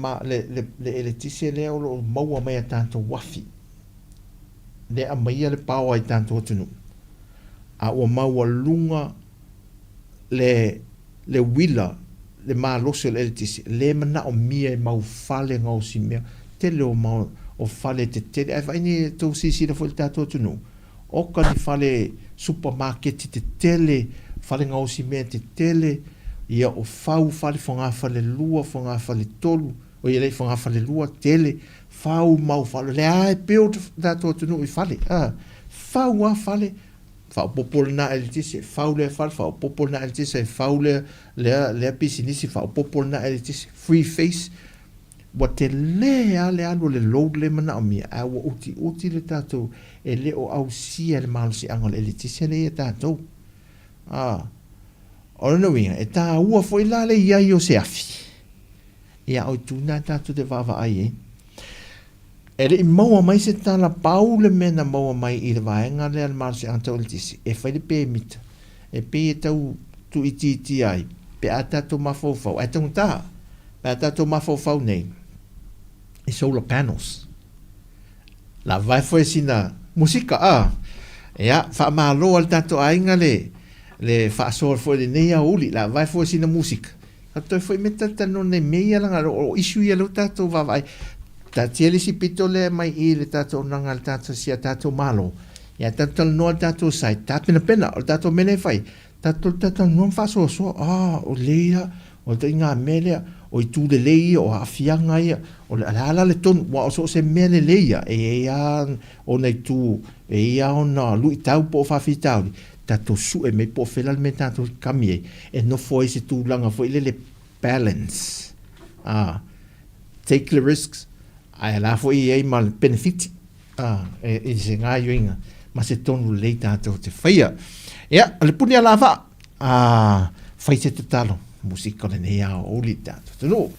Speaker 1: eletise le o maua mai a tātou wafi. Le a mai le pao ai tātou tunu. A ua maua lunga le wila, le maa lose le eletisi, le mana o mia e mau fale ngau si mea, te leo mau o fale te tele, ai vaini tau sisi na fo le tātou tunu. Oka ni fale supermarket te tele, fale ngau si mea te tele, ia o fau fale fonga fale lua, fonga fale tolu, o ia lei fonga fale lua, tele, fau mau fale, le ai peo tātou tunu i fale, fau a fale, fau popol na eletisi, fau le fale, fau popol na eletisi, fau le pisinisi, fau popol na eletisi, free face, wa te lea le alo le load le mana o mia, a wa uti le tātou, e le o au sia le malusi anga le eletisi, le e tātou. O na winga, e tā ua foi la le iai o se afi. Ia au tūna tātou te vava ai, E le maua mai se tala pau le mena maua mai i le vaenga le al marsi anta o le tisi. E whai le pe mita. E pe e tau tu iti ai. Pe a tato mafofau. E tau ta. Pe a tato mafofau nei. E solar panels. La vai foi sina musika E a wha malo al tato ainga le wha soar foi le nei a uli. La vai foi sina musika. Tato foi meta tano ne mea langa o isu ia lo tato vavai. Ta tiele si pito le mai i le tato nanga le tato sia tato malo. Ia tato no al tato sai. Tato pena o tato mene fai. Tato non fa so. O leia. O te inga melea. O i tu le leia. O afianga ia. O le ala le tonu. Wa o so se mele leia. E ia o nei tu. E ia o na lui tau po fafi tau. Tato su e me po felal me tato kamie. E no foi se tu langa foi le balance. Take the risks. Ai la foi e mal benefit e se nga yoinga ma se tonu le tato te faia le puni ala va fai se talo musica le nea o li tato no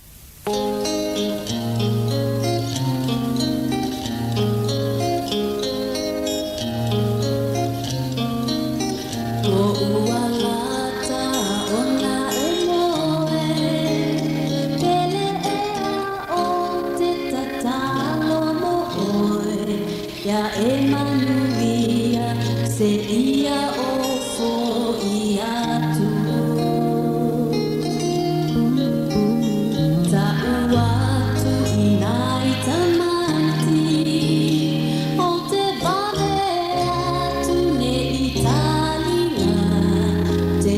Speaker 2: Te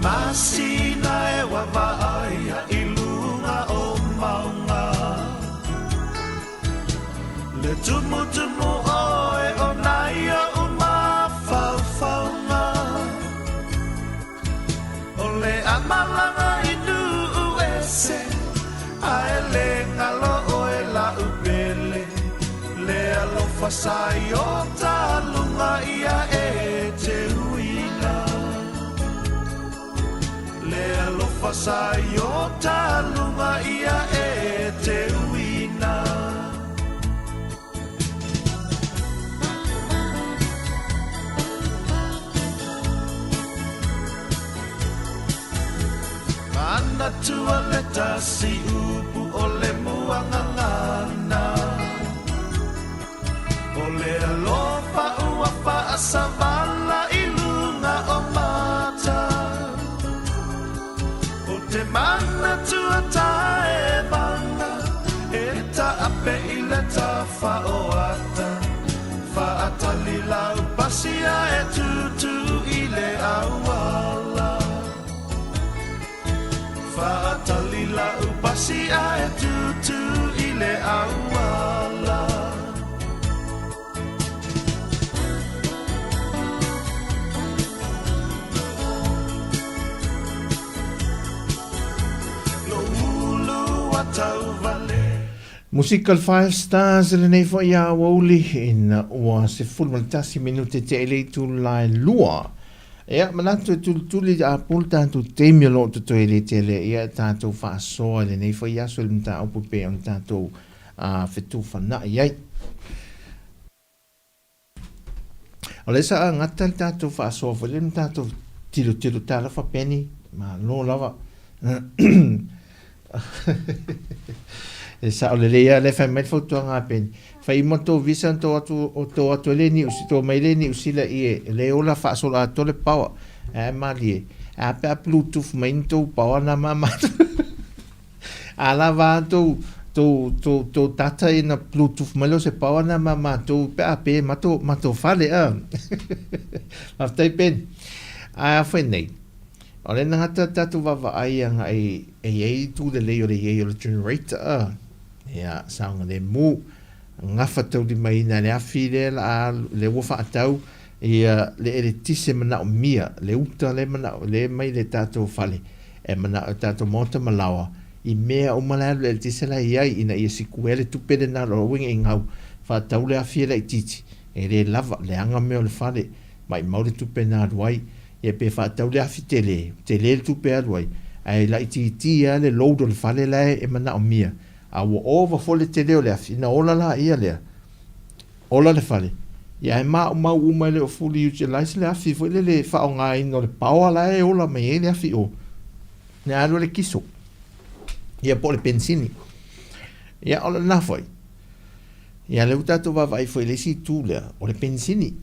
Speaker 2: masina e wawaaia I lunga o maunga le tumu oe o naia o mawhauwhaunga o le amalanga I nuu ese ae le ngalo oe la upele le alofa sai o talunga ia e te huina le alofa sai o talunga ia e te huina Mana tua le tasi upu o le muangangana O le alofa ua faa savala I lunga o mata O te mana tua tae manga E ta ape I le ta fa o ata Fa ata li lau pasia e tutu I le awala Fa'atalila upasi ae tutu I le awala Lo ulu atau vale
Speaker 1: Musical 5 Stars le nei fo ia woli in wa se fulmaltasi minute te eleitu lai lua. Ia manatu tuli a pulta tu temio lo tu toile tele ia tatou fa so le nei fo ia so le mta o pe on tatou a fetu fana ia. Ole sa ngata tatou fa so fo le tatou tilo tala fa peni ma no lava. E sa ole le ia le fa met foto nga pen fa I moto visa to atu le ni usi to mai le ni usi la I le ola fa so la to le power e mali a pa bluetooth mai to power na mama ala va to tata ina bluetooth malo se power na mama to pa pe mato fale a tai pen a fa nei ole na tatu va ai anga e tu le le generator ya saunga le mu ngafa tau di mai na le afi le wofa atau ia le tise mana o mia le uta le mana le mai le tato fale e mana tato mota malawa I mea o malalo le tise la iai ina ia sikuele tupede na lo winga ingau fa tau le afi le titi e le lava le anga meo le fale mai maure tupe na aduai e pe fa tau le afi tele le tupe aduai ai la titi le lodo le fale la e mana o mia a wo over fole te leo le afi na ola la ia lea ola le fale ia e ma uma le o fully utilize le afi fo le fa o ngai no le paua la e ola me le afi o ne alo le kiso ia po le pensini ia ola na foi ia le utato va vai foi le si tu le o le pensini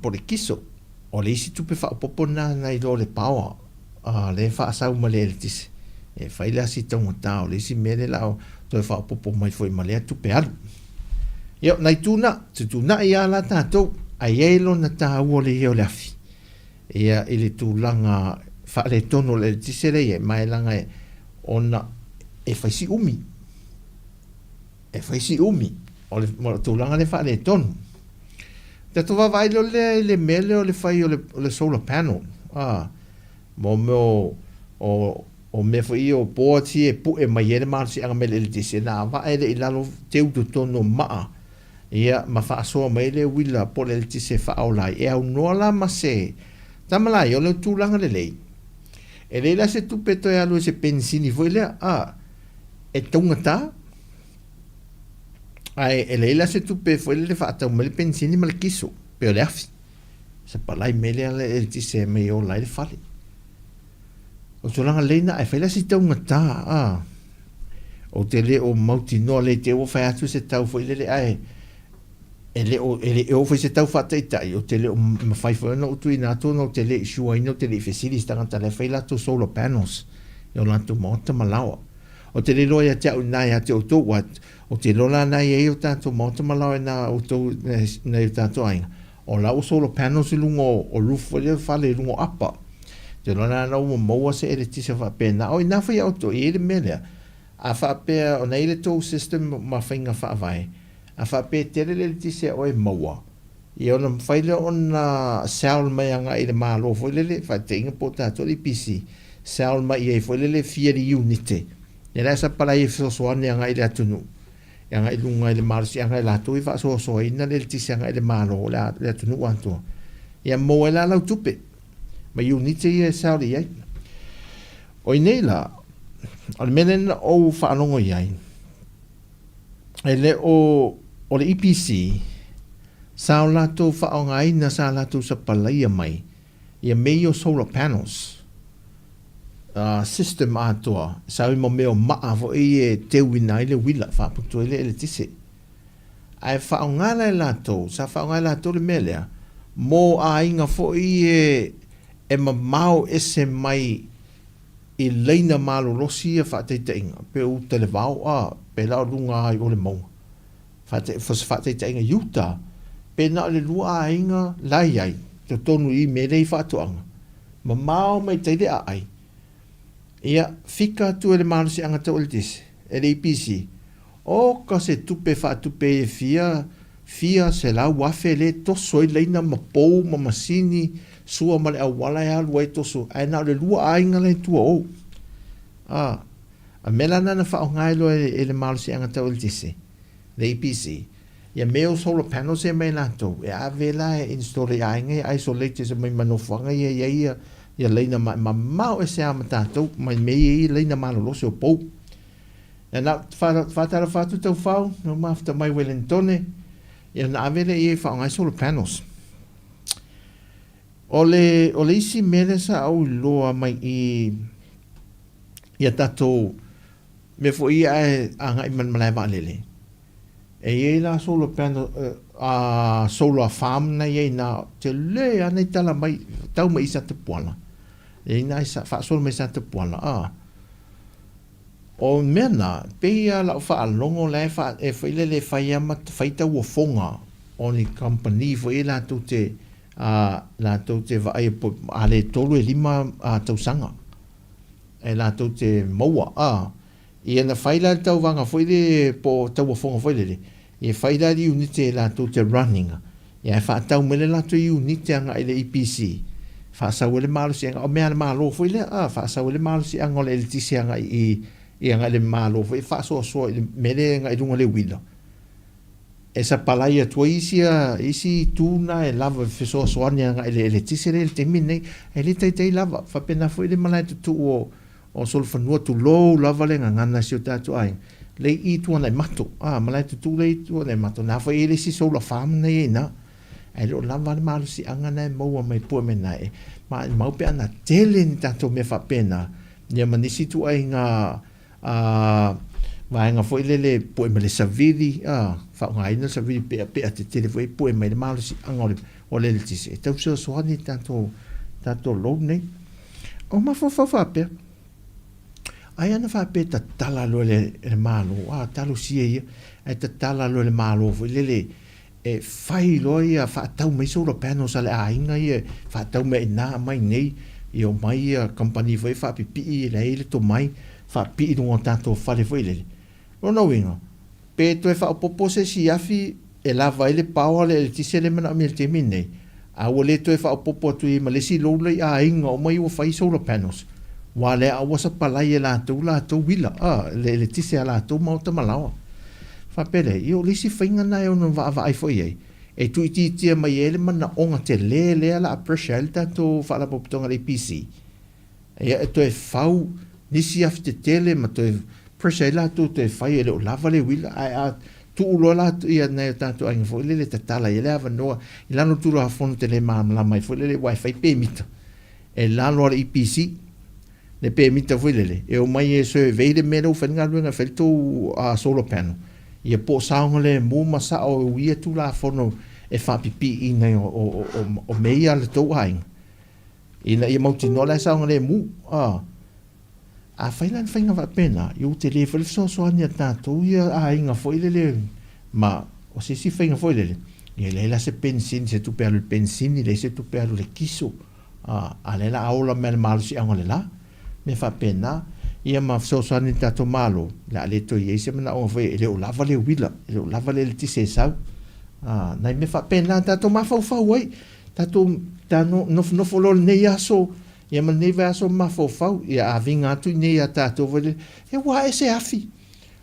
Speaker 1: po le kiso o le si tu pe fa popo na i do le paua le fa sa uma le tisi e fai la si tonga tau le si mele lao to fa popo mai foi male tu pe alu io nai tuna ia la tato ai elo na ta wo le io la fi ia ile tu langa fa le tono le tisere e mai langa e ona e fai si umi o le tu langa le fa le tono tato va vai le mele o le fai o le solar panel o me foi o poti e pu e mai ele mar si anga mele le tise na va ele ilalo teu tu tono maa ia ma fa so mai le wila po le tise fa o lai e au no la ma se tamala yo le tu langa le lei e le la se tu peto e alo se pensini foi le e tongata ai e le la se tu pe foi le fa ta me pensini mal kiso pe le afi se palai mele le tise me o lai le fali o tolanga leina e fai si tau ngata o te le o mauti no le te o fai atu se tau fai le ai ele o fai se tau fata itai o te le o mawhai fai no utu ina ato no te le shua ino te le fesilis tangata le fai lato solar panels e o lanto mauta malawa o te le loia te au nai ate o tō wat o te lola nai e o tanto mauta malawa na o tō na o tanto ainga o la o solar panels i lungo o roof o le fale lungo apa te lona na o mo se ele tisi fa pe na o ina fa auto ele mele a fa pe o na ele to system ma finga fa vai a fa pe te le tisi o mo e ona faile ona sal mai anga ile malo fo le fa te inga pota to li pc sal mai e fo le fieri unite e la sa pala e so so anga ile atunu anga ilunga ile malo si anga la to i fa so so ina le tisi anga ile malo la atunu wanto ia mo la la tupe ma unite e sal ia o nei la al menen o fa longo ia ele o le EPC sa la to fa ngai na sa la to sa palai mai ia meio solar panels system atua sa mo meo ma vo e te wina ile wila fa puto ile tise ai fa ngai la to sa fa ngai la to le melea mo a inga fo e mau ese mai i leina malo losi e fa te inga pe u te le vau pe la lunga ai o le mo fa te inga yuta pe na le lua inga lai ai te tonu i merei fa atuanga ma mau mai te de ai ia fika tu ele malo si anga tau eltis ele IPC o ka se tupe fa tupe e fia se la wafe le toso i leina ma pou ma masini sua male a wala e alu e toso ai na le lua ainga le tua o a mela nana fa o ngai lo ele malo si anga tau eltis le IPC ia meo solar panels e mai nato e a vela e installe ainga e isolate se mai manofanga ia leina ma mau e se amatato mai mei leina malo lo se o pou e na fatara fatu tau fau no mafta mai Wellingtone ia na vela e fa ngai solar panels ole isi mele sa au loa mai ia tato me fo ia anga man malai va lele e la solar panel solar farm na ye na te le ana tala mai tau mai sa te pola e na sa fa sol mai sa te pola o mena pe ia la fa longo le fa e fa le fa ia ma fa ta wo fonga only company fo ila tu te la tu te va e ale tolu e lima tau sanga e la tu te moa e na fa ila tau vanga fo ile po tau wo fonga fo ile e faida di unite la to te running e fa tau mele la to unite anga ile EPC fa sa wele malo si anga o me malo fo ile fa sa wele malo si anga le tisi anga i anga le malo fo fa so mele anga i dunga le wilo esa palaia to isi tuna e lava fe so anga ile tisi le te mine ele te lava fa pena fo ile malai tu o sol fa no tu lo lava le ngana si o tatu ai le i tu na mato malai tu le tu na mato na fa ele si solar farm na ina ai lo lava malu si anga na mo mai po me na ma mau pe ana tele ni tanto me fa pena ni manisi tu ai nga vai nga foi le po me le savidi fa nga ina savidi pe te tele foi po me le malu si anga o le tisi tau so ni tanto lo ne o ma fa pe ai ana fa pe ta tala lo le malo talo si e ta tala lo le malo fo le e fai lo ia fa tau mai solar panels ale ainga ia fa tau mai na mai nei i o mai company foi fa pipi le to mai fa pi no tanto fa le foi le no winga pe to fa popo se si afi e la vai le power le ti se le mana mi te mine a o le to fa popo tu i malesi lo le ainga o mai o fai solar panels wale a wasa palai la tu wila le tise la tu mau ta malawa fa pele io lisi finga na eu non va ai foi e tu ti mai ele mana onga te le la pressure ta tu fa la poptonga le PC e to e fau nisi afte tele ma to pressure la tu te fai ele lava le wila a tu lo la ia na tanto ai foi le tala ele ava no ila no tu la fon tele ma la mai foi le wifi permit e la lo IPC le permita foi lele e o mai e so veide mero fenga luenga felto a solar panel ia po saunga le mo masa o ia tu la fono e fa pipi ina o meia le to haing ina ia mau tino la saunga le mu a failan fainga va pena eu te le fel so ania tanto ia a inga foi lele ma o se si fainga foi lele ia le la se pensin se tu per le pensin le se tu per le kiso a le la aula me le malusi anga le la me fa pena ia ma so sani tato malo la le to ye se mana o foi le o lava le wila le o lava le tise sa nai me fa pena tato ma fa fa wai tato tano no folo ne ya so ia ma ne va so ma fa ia avinga tu ne ya tato vole e wa ese afi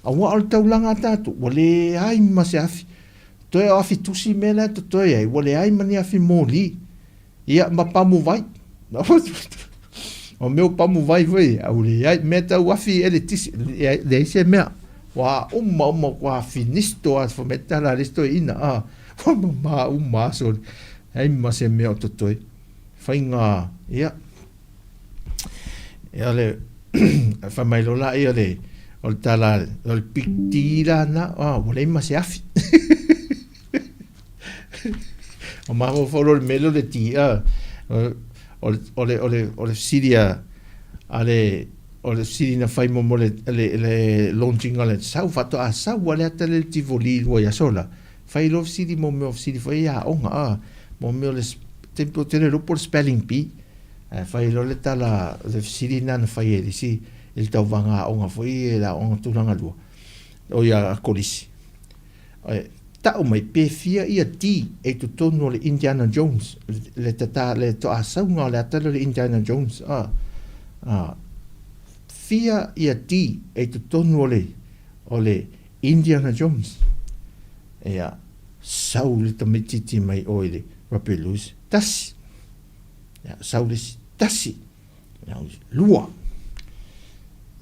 Speaker 1: a wa al taulanga tato wale ai ma se afi to e afi tusi mena to e wale ai ma ni afi moli ia ma pamu vai o meu pamu vai foi au le ai meta wafi ele tisi le se mea wa umma wa finisto as fo meta la listo ina ma so ai ma se mea totoi fainga ia le fa mai lo la ia le o tala o piktira na wale ma se afi o ma fo lo melo de tia o le siria ale o le siri na fai mo le launching ale sau fato a sau wale ata le tivoli lo ya sola fai lo siri mo me siri fai ya onga mo me le tempo tele lo por spelling bee fai lo le tala le siri na fai e si il tau vanga onga foi la onga tulanga lu o ya kolisi ta o mai pe fia ia ti e tu tono le Indiana Jones le tata le to asa nga le ata le Indiana Jones fia ia ti e tu tono le Indiana Jones ia saul to mititi mai oile rapelus tasi ia saulis tasi lua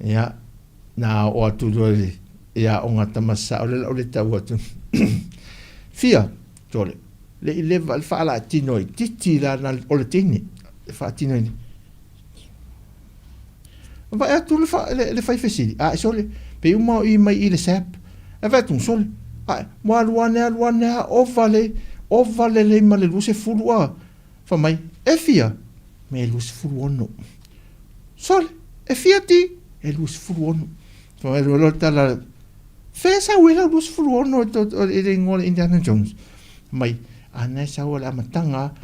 Speaker 1: ia na o atu le ia onga tamasa o le tau atu fia tole le fa la tino titi la na o le tini fa tino ni va atu le fa fesili sole pe uma I mai ile sap va tu sole mo alwane o vale le male luse fulua fa mai e fia me luse fuluono sole e fia ti e luse fuluono fa mai lo tala fesa wela lus fruono e de ngol Indiana Jones mai ana sa wala matanga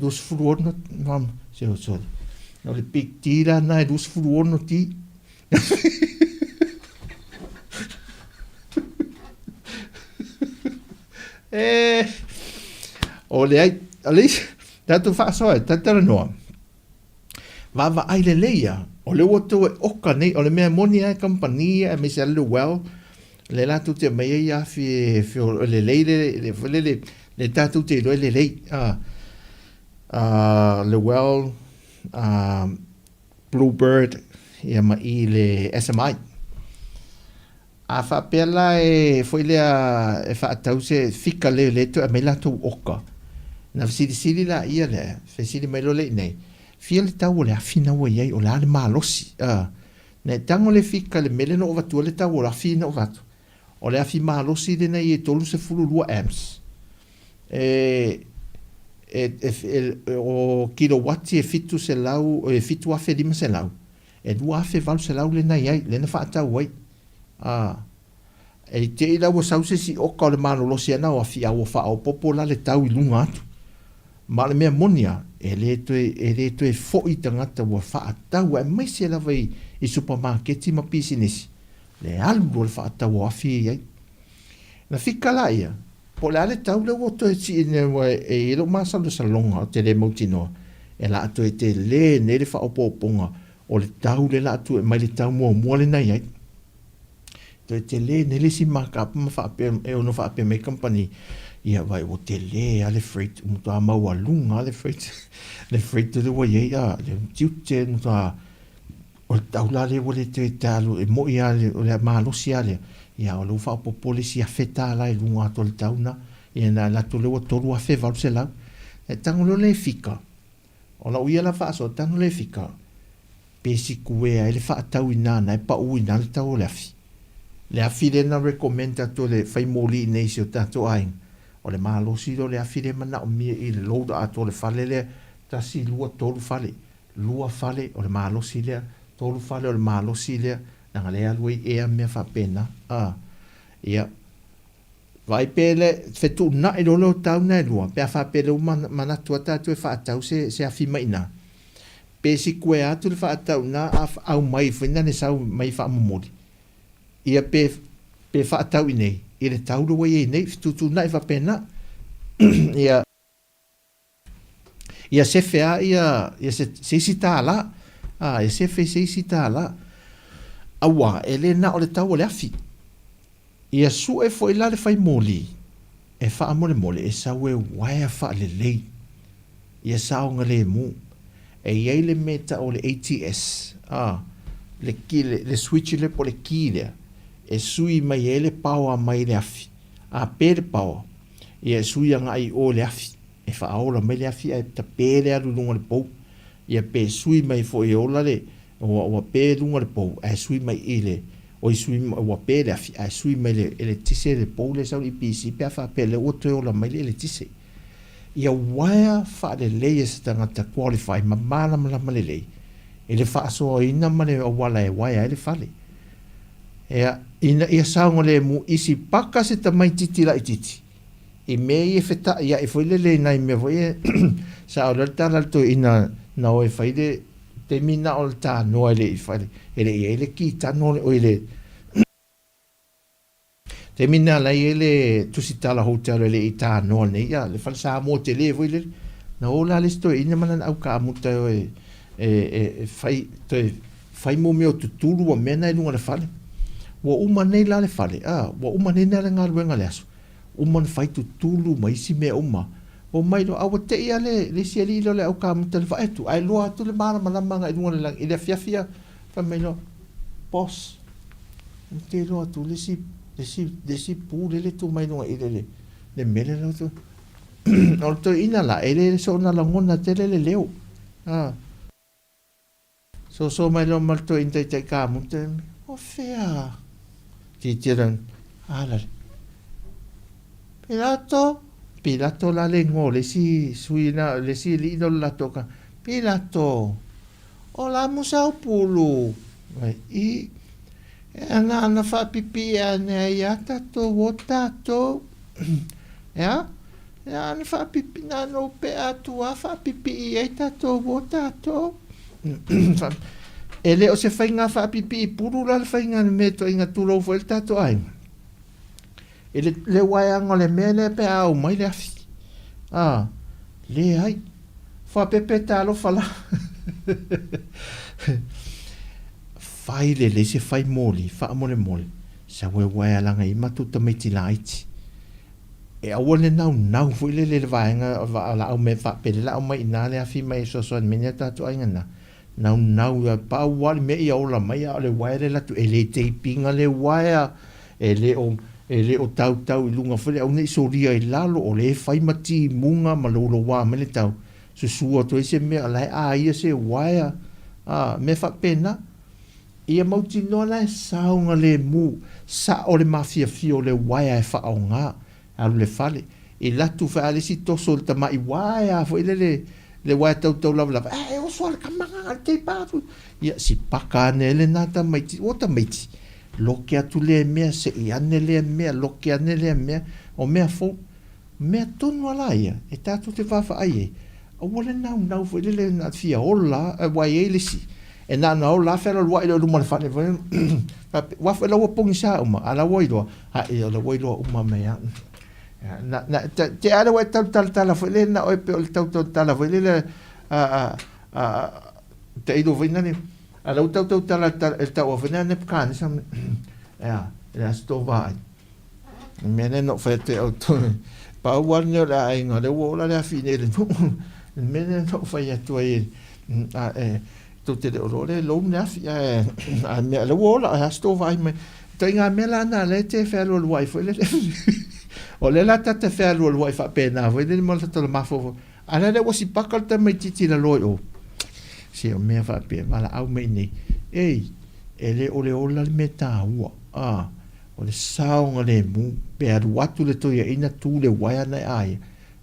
Speaker 1: lus fruono mam se o sol no le pictira na lus fruono ti ole alis tatu fa so tatu no va ai le leia o le woto oka nei o le mea moni ai compania me se le well le la tu te me ia fi le leile le tatu te le lei le well bluebird ia ma I le SMI a fa pela foi le e fa tau se fika le to me la tu oka na sili la ia le sili mai lo le nei fia le tau le afina wa ia o la le malosi ne tango le fika le mele no va tu le tau la fina o vatu o le afi malosi le nei e tolu se fulu lua amps o kilowatti e fitu se lau e fitu afe lima se lau e dua afe valu se lau le nei ai le na fa tau wai e te ila wa sauce si o ka le malolosi ana o afi au fa o popola le tau I lunga atu ma le mea monia e le to fo I tangata wa fa tau e mai se la vai I supermarket ma business le alu le fa tau afi ai na fika la ia po le tau le woto e si e lo masa le salonga te le motino e la to e te le ne le fa o poponga o le tau le la tu e mai le tau mo le nai ai to te le ne le si maka ma fa pe e no fa pe me company ia vai o te le ale freight mo ta ma wa lunga le freight de wa ia le tiute no ta o tau la le wole te talu e mo ia le ma lo si ale ia o lo fa po polisi a feta la e lunga to le tauna ia na la to le o to lo a fe va se la e tango lo le fika o la uia la fa so tango le fika pe si kue ele fa tau ina na e pa u ina le tau le afi le afi le na recommenda to le fai moli nei se o tato aing o le malosi lo le afi le mana o mia I le loda a to le fale le tasi lua tolu fale o le malosi le tolu fale o le malosi le nanga le alui ea mea whapena. Ia, vai pele fetu na i lolo tau na e lua, pea whapele manatua tātou e whaatau se awhima ina. Pesi koe atu le whaatau na au mai whaina ne sau mai whaamomori. Ia pe whaatau i nei, i le tauro wai e nei, fitu na i whapena. Ia se fea, ia se isi tāla, ia se fe se isi tāla. Awa, ele na o le tau o le afi. Ia su e fo ila le fai moli. E faa mole, e sau e waia faa le lei. Ia sao nga le mu. E iei le meta o le ATS. Le switch le po le kile. E sui mai e le paua mai le afi. Pere paua. Ia sui anga i o le afi. E faa ola mai le afi. E ta pere alu lunga le pou. Ia pe sui mai fo e ola le. O pere lunga le pou. E sui mai i le. O i sui o pere afi. E sui mai le tise le pou le sau i pisi. Pe a faa pere le oto e ola mai le tise. Ia waia faa le lei e se tangata qualify. Ma malama le lei. E le faa soa ina ma le wala e waia e le fale. Ia saunga le mu isi paka se tamai titi la i titi. I mei e feta, ia e foi le nai me foi e sa o le tala to ina na o e fai de te mina o le ta no ele i fai ele ki ta no o ele te mina la ele tu si tala hotel ele i ta no ne ia le fai Sāmoa te le foi le na o la le sto ina mana au ka muta e fai fai mo me o tuturu o mena i lunga le fale wa uma nei la le fale wa uma nei na nga luenga le aso uma fai tutulu mai si me uma o mai do awa te ia le si ali lo le au ka muta le fa etu ai loa tu le mara malama nga i lunga le lang i le fiafia fa mai lo boss te loa tu le si pu le tu mai lunga i le mele lo tu o to ina la ele so na la ngona te le leo so mai lo malto in te ka muta o fea ti tiran ala Pilato la lengo le si suina le si lido la toca Pilato o la musa pulu i ana fa pipi ane ya tato wotato ya ana fa pipi na no pe atua fa pipi e tato wotato ele o se fainga fa pipi pulu la fainga me to inga tulo fo el tato ai ele le waianga le mele pe au mai le afi le ai fa pepe talo fala fai le se fai moli fa mole sa we waianga i matuta mai tilaiti e awole nau fo le waianga la au me fa pe la au mai na le afi mai so menya tato ai ngana nau pa wali me ia ola mai le waire la tu ele te pinga le waia ele o tau i lunga fele au nei soria i lalo o le fai mati munga malolo wa mele tau susua to ese me ala ia se waia me fa pena ia mauti no la saunga le mu sa o le mafia fio le waia e fa onga alu le fale i latu fa ale si toso le tama i waia fo le waia tau lava o soa le kamanga te papu ia si paka nele nata maiti o ta maiti loke atu le mea se i ane le mea loke ane le mea o mea fo mea tonu ala ia e tatu te wafa ai o wale nau fo le na fia ola wai e le si e na ola fela lua ilo luma le fane wafa la wapongi sa uma ala wailoa la wailoa uma mea te ala wai tala fo le na oe pe o le tala fo le te ido vainane ala tau tala el tau vena ne kan sam la sto vai mene no fete auto pa warno la inga le wola la fine le mene no fa ya tu tu te le lo na fia me le wola sto vai me tenga me la na le te fa lo wifi le o le la ta te fa lo wifi pena voi le mo to ma fo ala le wosi pakal te me titi la lo se o mea fa pe mala au me ni ele ole ola me ta ua o le saunga le mu pe ar watu le toia ina tu le waia na ai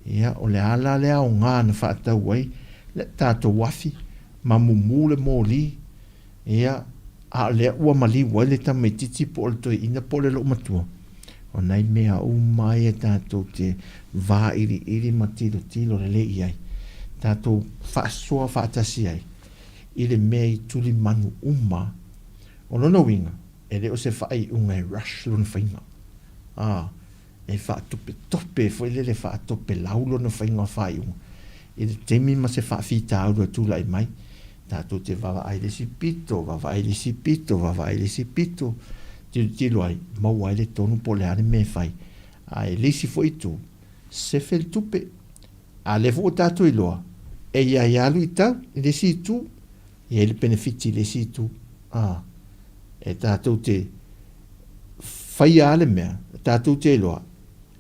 Speaker 1: ia o le ala le au ngā na fa ta wai le tato wafi ma mumu le moli ia a le ua mali wa le tamaititi po o le toi ina po le lo matua. O nei mea umai e tātou te vā iri ma tilo le le iai. Tātou whaasoa whaatasi ai. I le mea i tuli manu o lona winga. E le o se whaai unga e rush lona whainga. E whaatope tope, fo le whaatope lau lona whainga whaai unga. I le temi ma se whaafita aurua tula i mai. Tātou te wawa ai le sipito, tilo ai, mau ai le tonu po le ane me whai. A e lisi fo i tū, se fel tupe. A le fo o tātou i loa, e ia i alu i tau, i le si tū, i e le benefiti le si tū. E tātou te whai a le mea, tātou te i loa,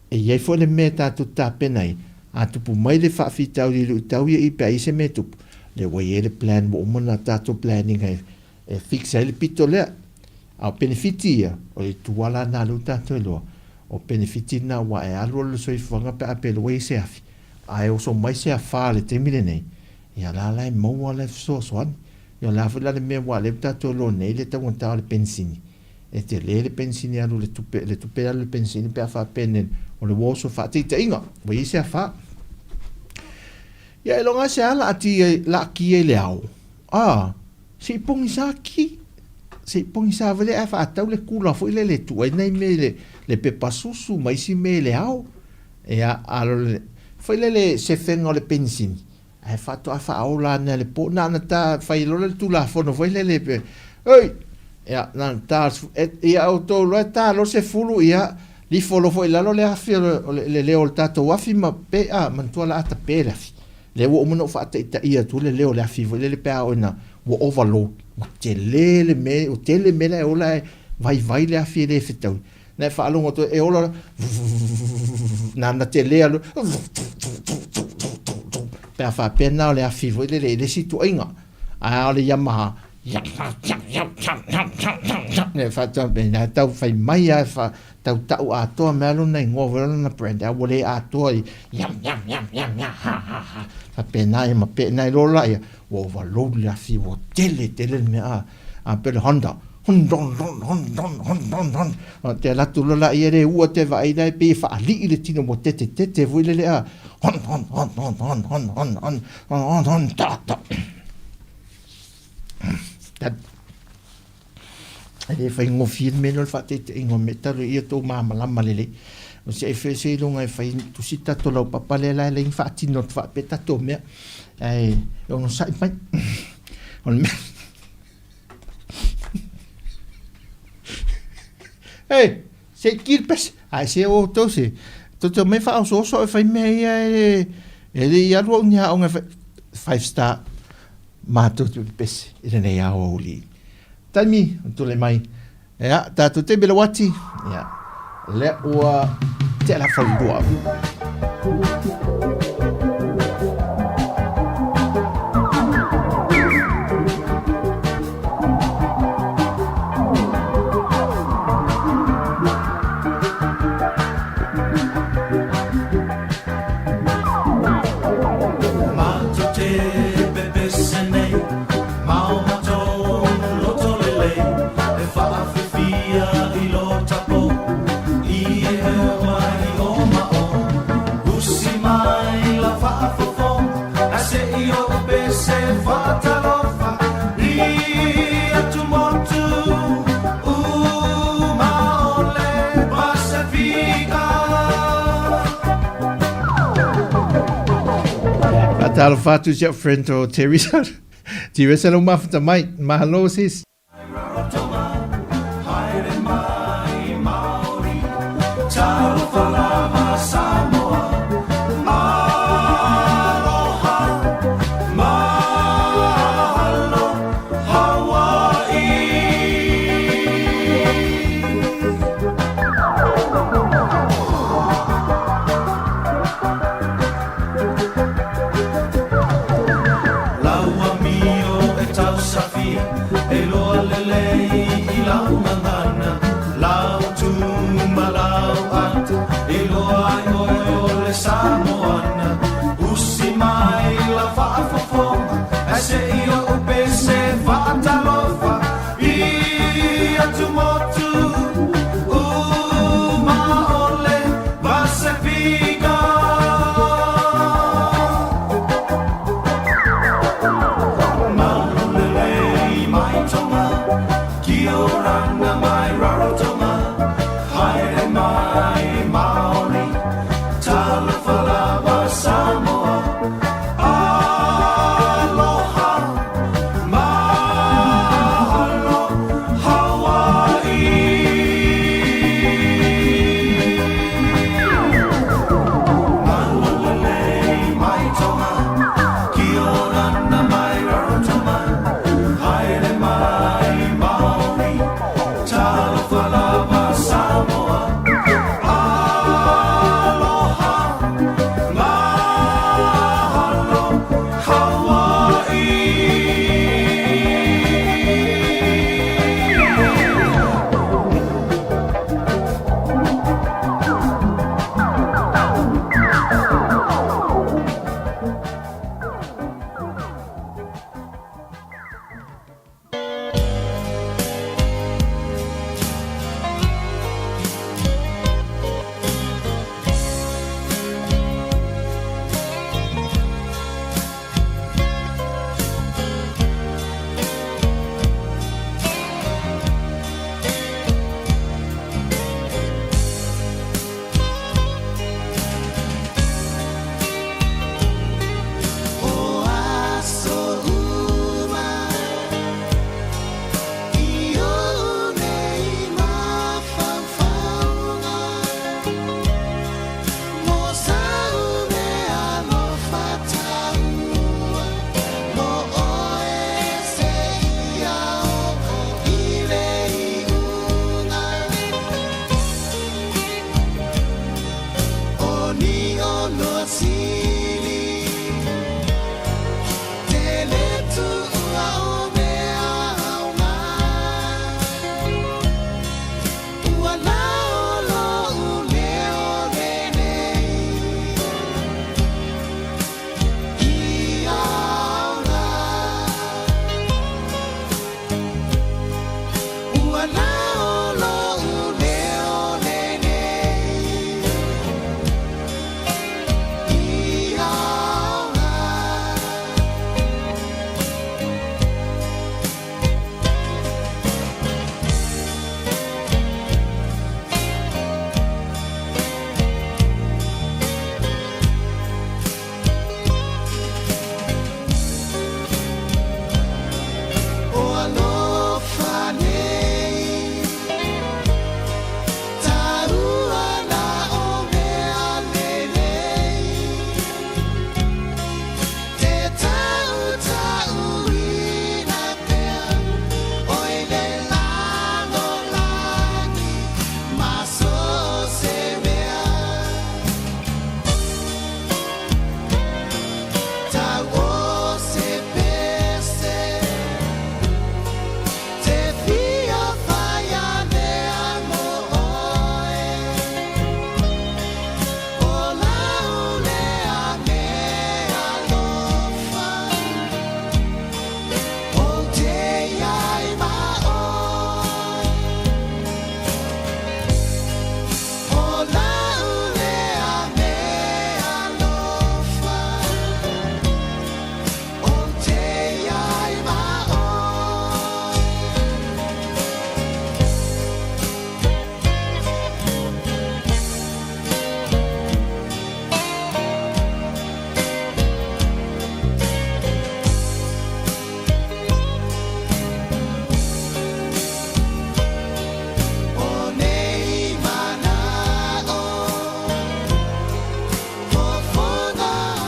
Speaker 1: e iei fo le mea tātou tā penai, a tupu mai le whaafitau i lu tau i pe a ise me tupu. Le wai e le plan mo umana tātou planning e fixa le pito lea. Au benefiti ia, o le tuala nā lu tātou e loa. O benefiti nā wa e alu le soifanga pe ape le wai se afi. A e oso mai se a wha le temile nei. Ia la lai maua le so soani. Ia la fila le mea wa le tātou lo nei le tau ngantau le pensini. E te le pensini alu le tupe alu le pensini pe a wha penen. O le woso wha te inga. Wai se a wha. Ia e longa se ala ati la ki e le au. Se i pongi sa ki. Se i pongi sa vele e wha atau le kula fo ile le tu. E nei me le pepa susu mai si me le au. E a alo le. Fo ile le se whenga o le pensini. E wha to a wha au la ne le po. Nana ta whai lo le tu la fono fo ile le pe. Oi! Ia nana ta. Ia au tō loa ta lo se fulu ia. Li folo fo ila lo le afi le leo le tato wafi ma pe mantua la ata pe le afi. Le wo umano fa ta ia tu le leo le afi le pe a ona wo overload ma te le me o te le me le ola vai le afi le fitau na fa longo to e ola na te le alo pe fa pena le afi le situ inga a le Yamaha ne fa ta be na tau fai mai a fa tau a toa me alo nei ngō na brand a wole a toa yam a pena e ma pena i rola ia wo overload le afi wo tele me a pe le Honda te latu lola i ere ua te vai dai pe fa ali le tino mo te vui le a e fai ngofi me no fa te ingo metalo ia to mama lama lele o se fe se longa e fai tu sita to lo papa le la le infatti no fa peta to me ai o non sai mai on me se kirpes ai se o to se to me fa so e fai me e le ia ro nya on 5 star ma to pes e ne ia o li Taimi, tu le mai. Ia, tātou te bela wati. Ia, le ua te la whaurua. Talo fatu sia friend o Teresa. Teresa lo mafta mai. Mahalo sis.
Speaker 2: Laua mio e tau safia e lo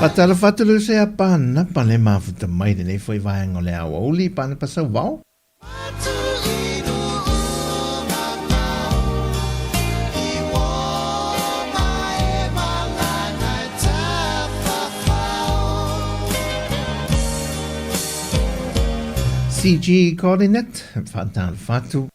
Speaker 1: Patala fatu le se apana pa le mafuta mai nei foi vai ngole awa uli pana pasau vau. CG coordinate fatala fatu.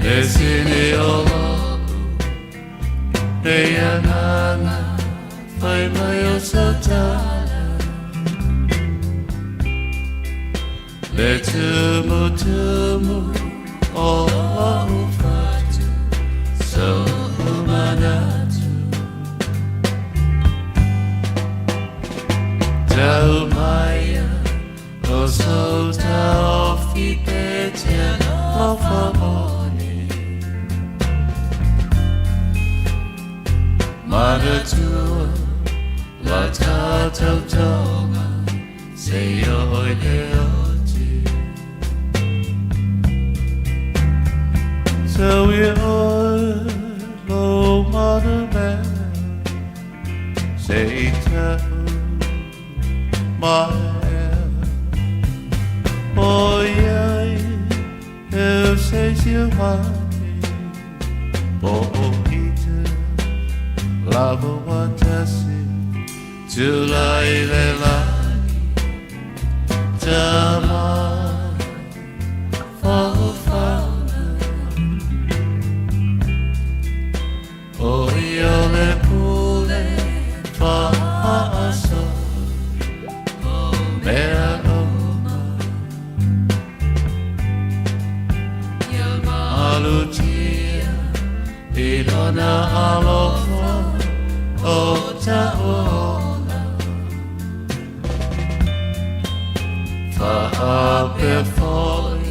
Speaker 2: Le sini ola le anana fai mai o satana le tumu o fatu so manatu tau maya o so tau fi petia o favoni Maratua la tata tonga se oi le oti so we oi lo marame se tau mai oi ai eu sei se mai o Lava watasi Julai le lagi Tama Fafana Oio le pule Fa'asa Mea noma Alutia Irona alofa O ta'ola Fa'ape foi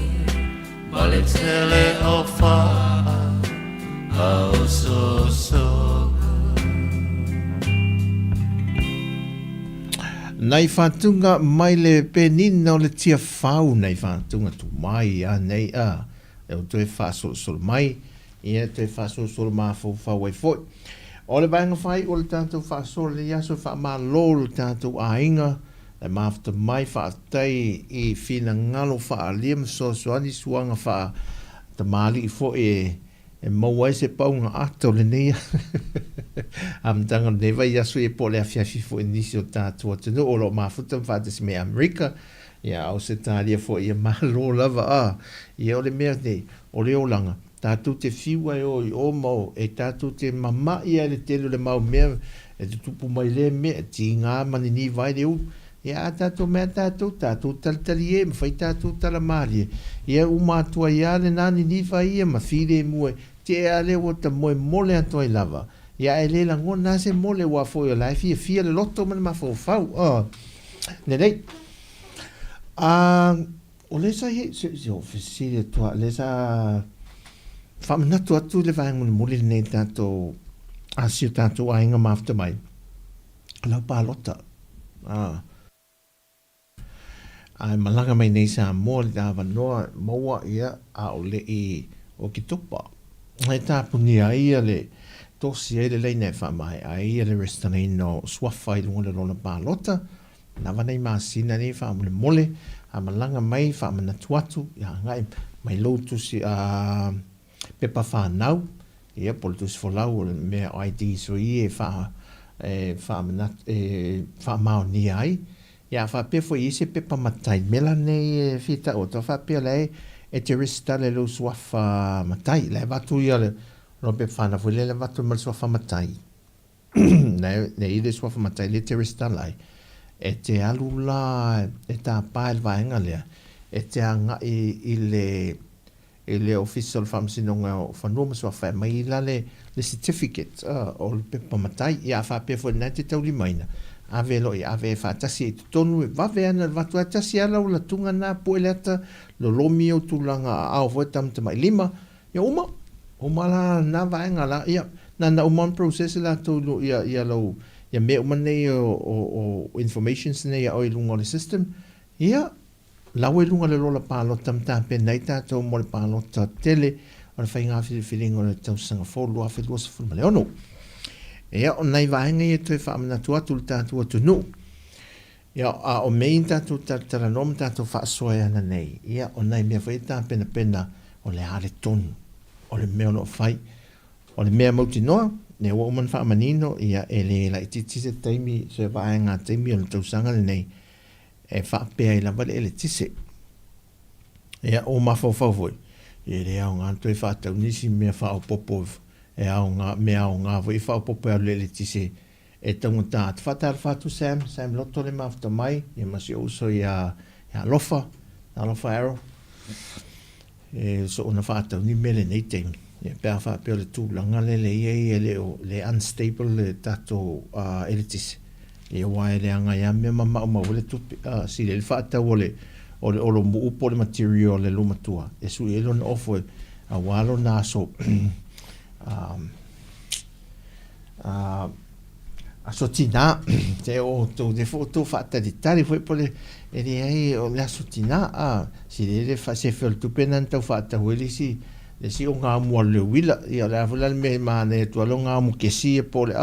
Speaker 2: Ma le tele o fa'a Au sosoga
Speaker 1: Nei whatunga mai le penina o le tia whau nei whatunga tu mai a nei a e o tue whasol mai ia tue whasol mafo whau e foi o le vanga whai o le tātou whaasore le iaso whaamalo le tātou ainga le mafta mai whaatai i whina ngalo whaalia msosoani suanga wha ta mali i fo e mawai se paunga ato le nea amtanga neva iaso e po le awhiawhi fo e nisi o tātou atanu o lo mafuta mwhaatasi me Amerika ia au se tālia fo i malo lava a ia o le mea nei o le olanga tātou te whiwa e oi o mau, e tātou te mama ia le telu le mau mea, e te tupu mai le mea, ti ngā mani ni vai le u, ia tātou mea tātou talitali e, mawhai tātou talamari e, ia umātua ia le nani ni vai ia, ma whire mue, te e ale o ta moe mole ato ai lava, ia e le lango nase mole wa fo i laifi, e fia le loto mani ma fo fau, nerei, o lesa he, se ofisire toa, lesa, whamanatu atu le vaengu ni muli nei tātou asio tātou ainga mafta mai. Lau pālota. Ai malanga mai nei Sāmoa le tāwa noa maua ia a o le i o ki tupa. Hei tāpuni a ia le tosi e le leine whamai a ia le restane no swafai lunga le rona pālota. Nawa nei māsina nei whamule mole a malanga mai whamanatu atu ia ngai mai loutusi a pepa whanau, ia politus folau mea ID so i e whamao ni ai, ia whapea fo i se pepa matai, mela nei whita o ta whapea lei e te rista le lo swafa matai, le watu ia le no pepa whana fo le watu mal swafa matai, ne i le swafa matai le te rista lai, e te alula e ta pael vaenga lea, e te anga i le official whamsinonga o whanua masua whae mai la le certificate o le pepa matai i a whapea fo nai te tauli maina ave loi ave whaatasi e tonu e wawe ana watu atasi ala o la tunga nā poeleta lo lomi o tūlanga ao fo tamta mai lima ia uma la nā vaenga la ia na uman process la tōlu ia lau ia me uma nei o informations nei a oi lunga o le system ia lau e lunga le lola pālota mta pe nei tātou mo le pālota tele o le whainga whiriwhiringa o le tausanga fōlu a whilua sa fulma leono. Ea o nei vaenga i e toi whaamanatu atu le tātou atunu. Ia o mein tātou tara nom tātou whaasoe ana nei. Ia o nei mea whai tā pena o le ale tonu. O le mea no whai. O le mea mauti noa. Ne ua uman whaamanino ia e le la ititise taimi se vaenga taimi o le tausanga le nei. E whaapea i la wale ele tise. Ia o mawhau foi. e le au ngā toi whātau nisi mea whao popo e au ngā mea au ngā voi whao popo au lele tise e tangu tā te whātara whātu Sam loto le mawhata mai e masi uso i a lofa arrow e so ona whātau ni mele nei teimi e pēr whāpeo le tūlanga le iei e le unstable le tato ele tise e wai le anga ia mea mamau le tupi si le whātau o lo muupo le material le lumatua e sui e lona ofo a walo nā so a so tina te o to de foto fatta di tari foi pole e ai o la so tina si le fa se fel tu penanta fatta weli si le si o nga mo le wila ia la vola me mane to lo nga mo ke si e pole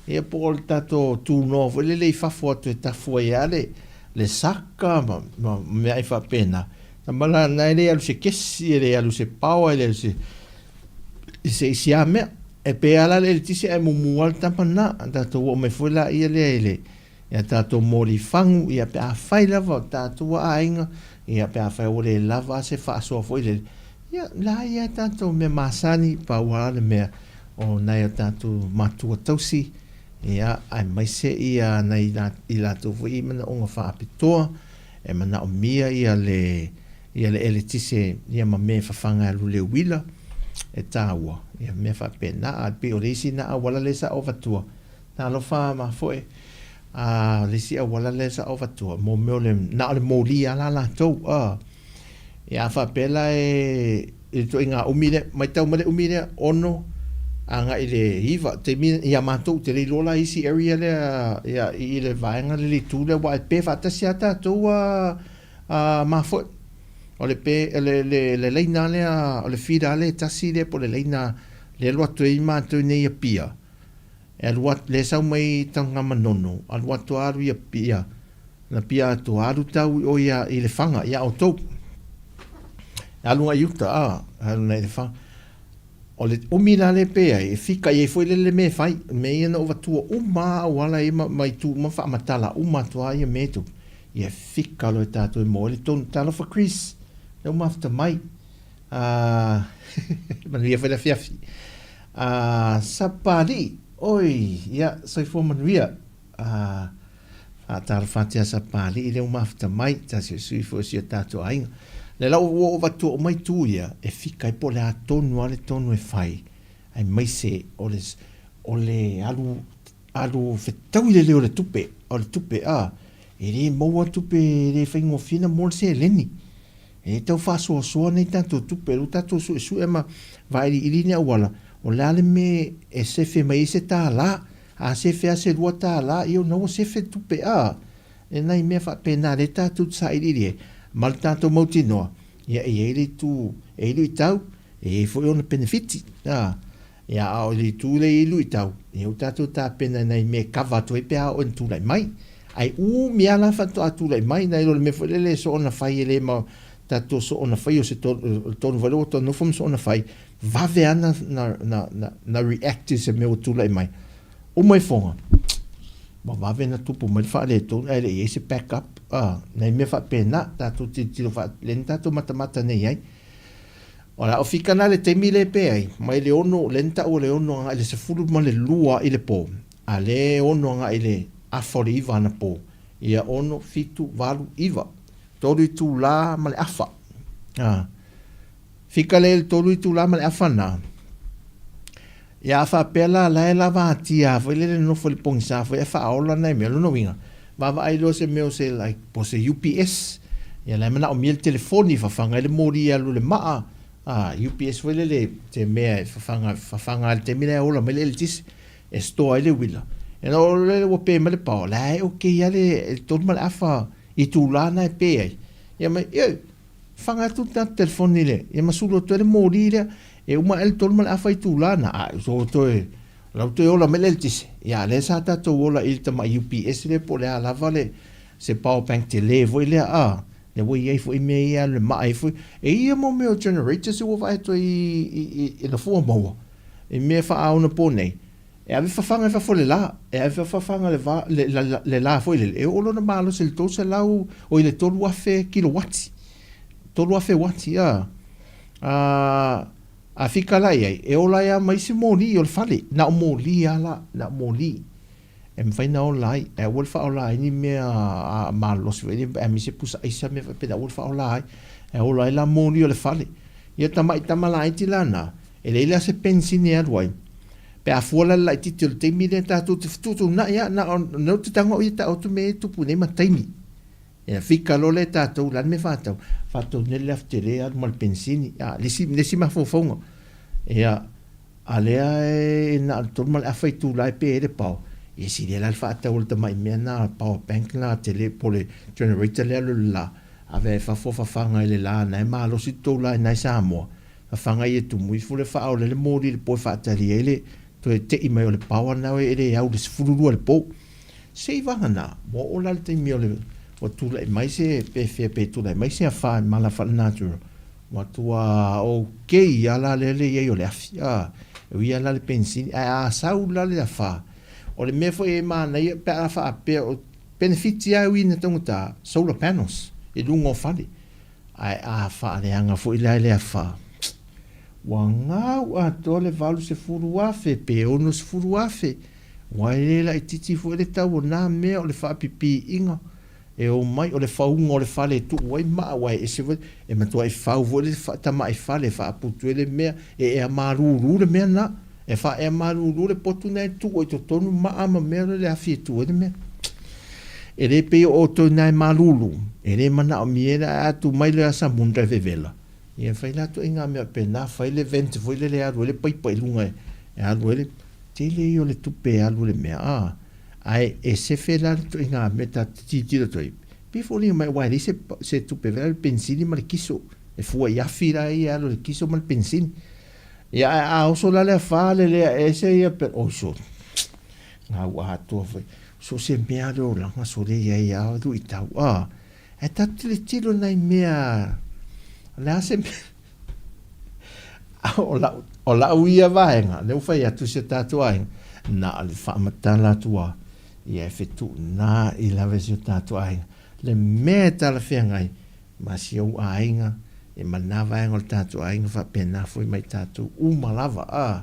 Speaker 1: e pole tato tu no le fa foto ta foiale le saka me ai fa pena mala na ile alu se kesi ile alu se pau ile se siame e pe ala le tisi e mual tampana tato o me fola ile ia tato mori fangu ia pe a fai lava tato ainga ia pe a fai o le lava se fa so foi le ia la ia tato me masani pa wala me o na ia tato matua tausi ia ai mai se ia na i la tu fu i mana o fa apitoa e mana o mia ia le ele tise ia ma me fa fanga lu le wila e taua ia me fa pena a pe o lesi na wala lesa overtua na lo fa ma foi lesi wala lesa overtua mo me le na le moli ala la to ia fa pela e to inga umile mai tau male umile ono anga ile iva te mi ia matou te lola isi area le ia ile vaenga le tu le wa pe fata sia ta to ma fo o le pe le leina le o le fida le tasi le po le leina le lo to i ma to nei pia e lo le sa mai tanga manono al wa to aru ia pia na pia to aru tau o ia ile fanga ia o to alu ayuta alu le fanga o le umina le pea e fika e foi le me fai me ina ova tua uma wala e mai tu ma fa matala uma tua ia metu e fika lo tato e mo le ton talo for Chris no mafta mai man ia foi la fiafi sapali oi ia soi fo man ia tar fatia sapali ile mafta mai ta se sui fo si tato ainga le lau o watu o mai tu ia e fika i po le atonu ale tonu e fai ai mai se o le alu fetau le leo le tupe o le tupe e re maua tupe re whaingo fina mol se leni e tau whasoa soa nei tato tupe lu tato su e su e ma vairi ili ne awala o le ale me e sefe mai se ta la a sefe a se lua ta la i o nau sefe tupe e nai mea wha pena le tato sa ili e mal tato mauti noa ia e ele tu e ilu i tau e foi ona benefiti ia o le tu le ilu i tau e o tato ta pena nei me kava to e pea o tu lai mai ai mia la fa tu lai mai nei lo me foi le so ona fai ele ma tato so ona fai o se tonu valo to no fom so ona fai va ve ana na react se me o tu lai mai o mai fonga ma va ve na tupu mai fa le to ele e se back up nei me fa pena tato tilo fa lenta to mata nei ai ora o fika na le temi le pe ai mai le ono lenta o le ono nga le se fulu ma le lua i le po a le ono nga i le afori iva na po ia ono fitu valu iva toru i tu la ma le afa fika le toru i tu la ma le afa na ia fa pela la la va tia foi le no foi pongsa foi fa ola nei me no winga va ai lo se meu se like po se UPS ia la mana o mil telefoni fa fanga le mori alu le maa UPS foi le te me fa fanga te mira ola me le tis esto ai le wila e no le o pe me le pa la o ke ia le to mal afa i tu la na pe ia me fanga tu ta telefoni le ia masulo to le mori le e uma el to mal afa i tu la na so to la to ola me le tis ia le sa ta to ola il ta ma UPS le po le ala vale se power bank te le voi le le voi ai foi me ia le mai foi e ia mo me o generator se o vai to i le fo mo e me fa a una po nei e ave fa fanga fa fole la e ave fa fanga le la foi le e o lo na malo se to se la o ile to lu afe kilowatts to lu afe watt ia a fika lai ai, e ola ia mai se mōli o le whale, na o mōli ala, na o mōli. E mwhaina o lai, e wal wha o lai ni mea a mālosi, e mi se pusa aisa mea pena wal wha o lai, e o lai la mōli o le whale. Ia tamai tamala iti lana, e leila se pensini aluai, pe a fuala lai titi o le teimi le tātou te ftutu na ia, na o te tango i ta otu me tupu ne ma taimi. E fika lo le tātou, lan me whātau, whātau nele aftere adu mal pensini, lesi ma fofonga. Ia, a lea e na tolu mal awhai tū lai pe ere pau. E si le lai whātau le tamai mea na power bank na tele pole generator lea lula. Ave whafo whawhanga i le la na e maa losi tō lai nai Sāmoa. Whawhanga i e tumu i fule whao le mōri le poi whātari e le to e te imai o le power na e le au le sifururua le pō. Sei wanga na, mo o la le teimi o le o tula e mai se pe tula e mai se a wha mala wha natura. Wa tua o kei ala le ye o le afi. E ui ala le pensini. A sau la le a wha. O le mefo e mana i pe a wha pe o benefiti a ui na tonguta solar panels. E lungo whale. A wha le anga fo i le a wha. Wa ngau a tole valu se furu afe pe ono se furu afe. Wa e la i titi fo le tau o na mea o le wha pipi inga. E o mai o le whaunga o le whale tu wai maa wai e sewa e matua e whau vo le tama e whale wha aputu e le mea e a maruru le mea na e wha e a maruru le potu nei tu o i to tonu maa ma mea le awhi e tu e le mea e le pe o to nei maruru e le mana o miera a tu mai le asa munda e vevela e whai la tu inga mea pe na whai le vente foi le aru le pai lunga e aru le te le i o le tupe aru le mea ai e se fela to inga meta titira toi before ni mai wai se tu pe ver pensini mal kiso e fu ia fira ia lo kiso mal pensini ia a oso la le fale le ese ia per oso na wa to so se mea lo la so le ia du ita e tatile tilo nai mea la se o la uia vaenga le fai atu se tatuai na le fa matala tua ia fetu na i lave si o tātou ainga. Le mea tala whea ngai, ma si au ainga, e manawa ainga o tātou ainga, wha pena fui mai tātou umalawa,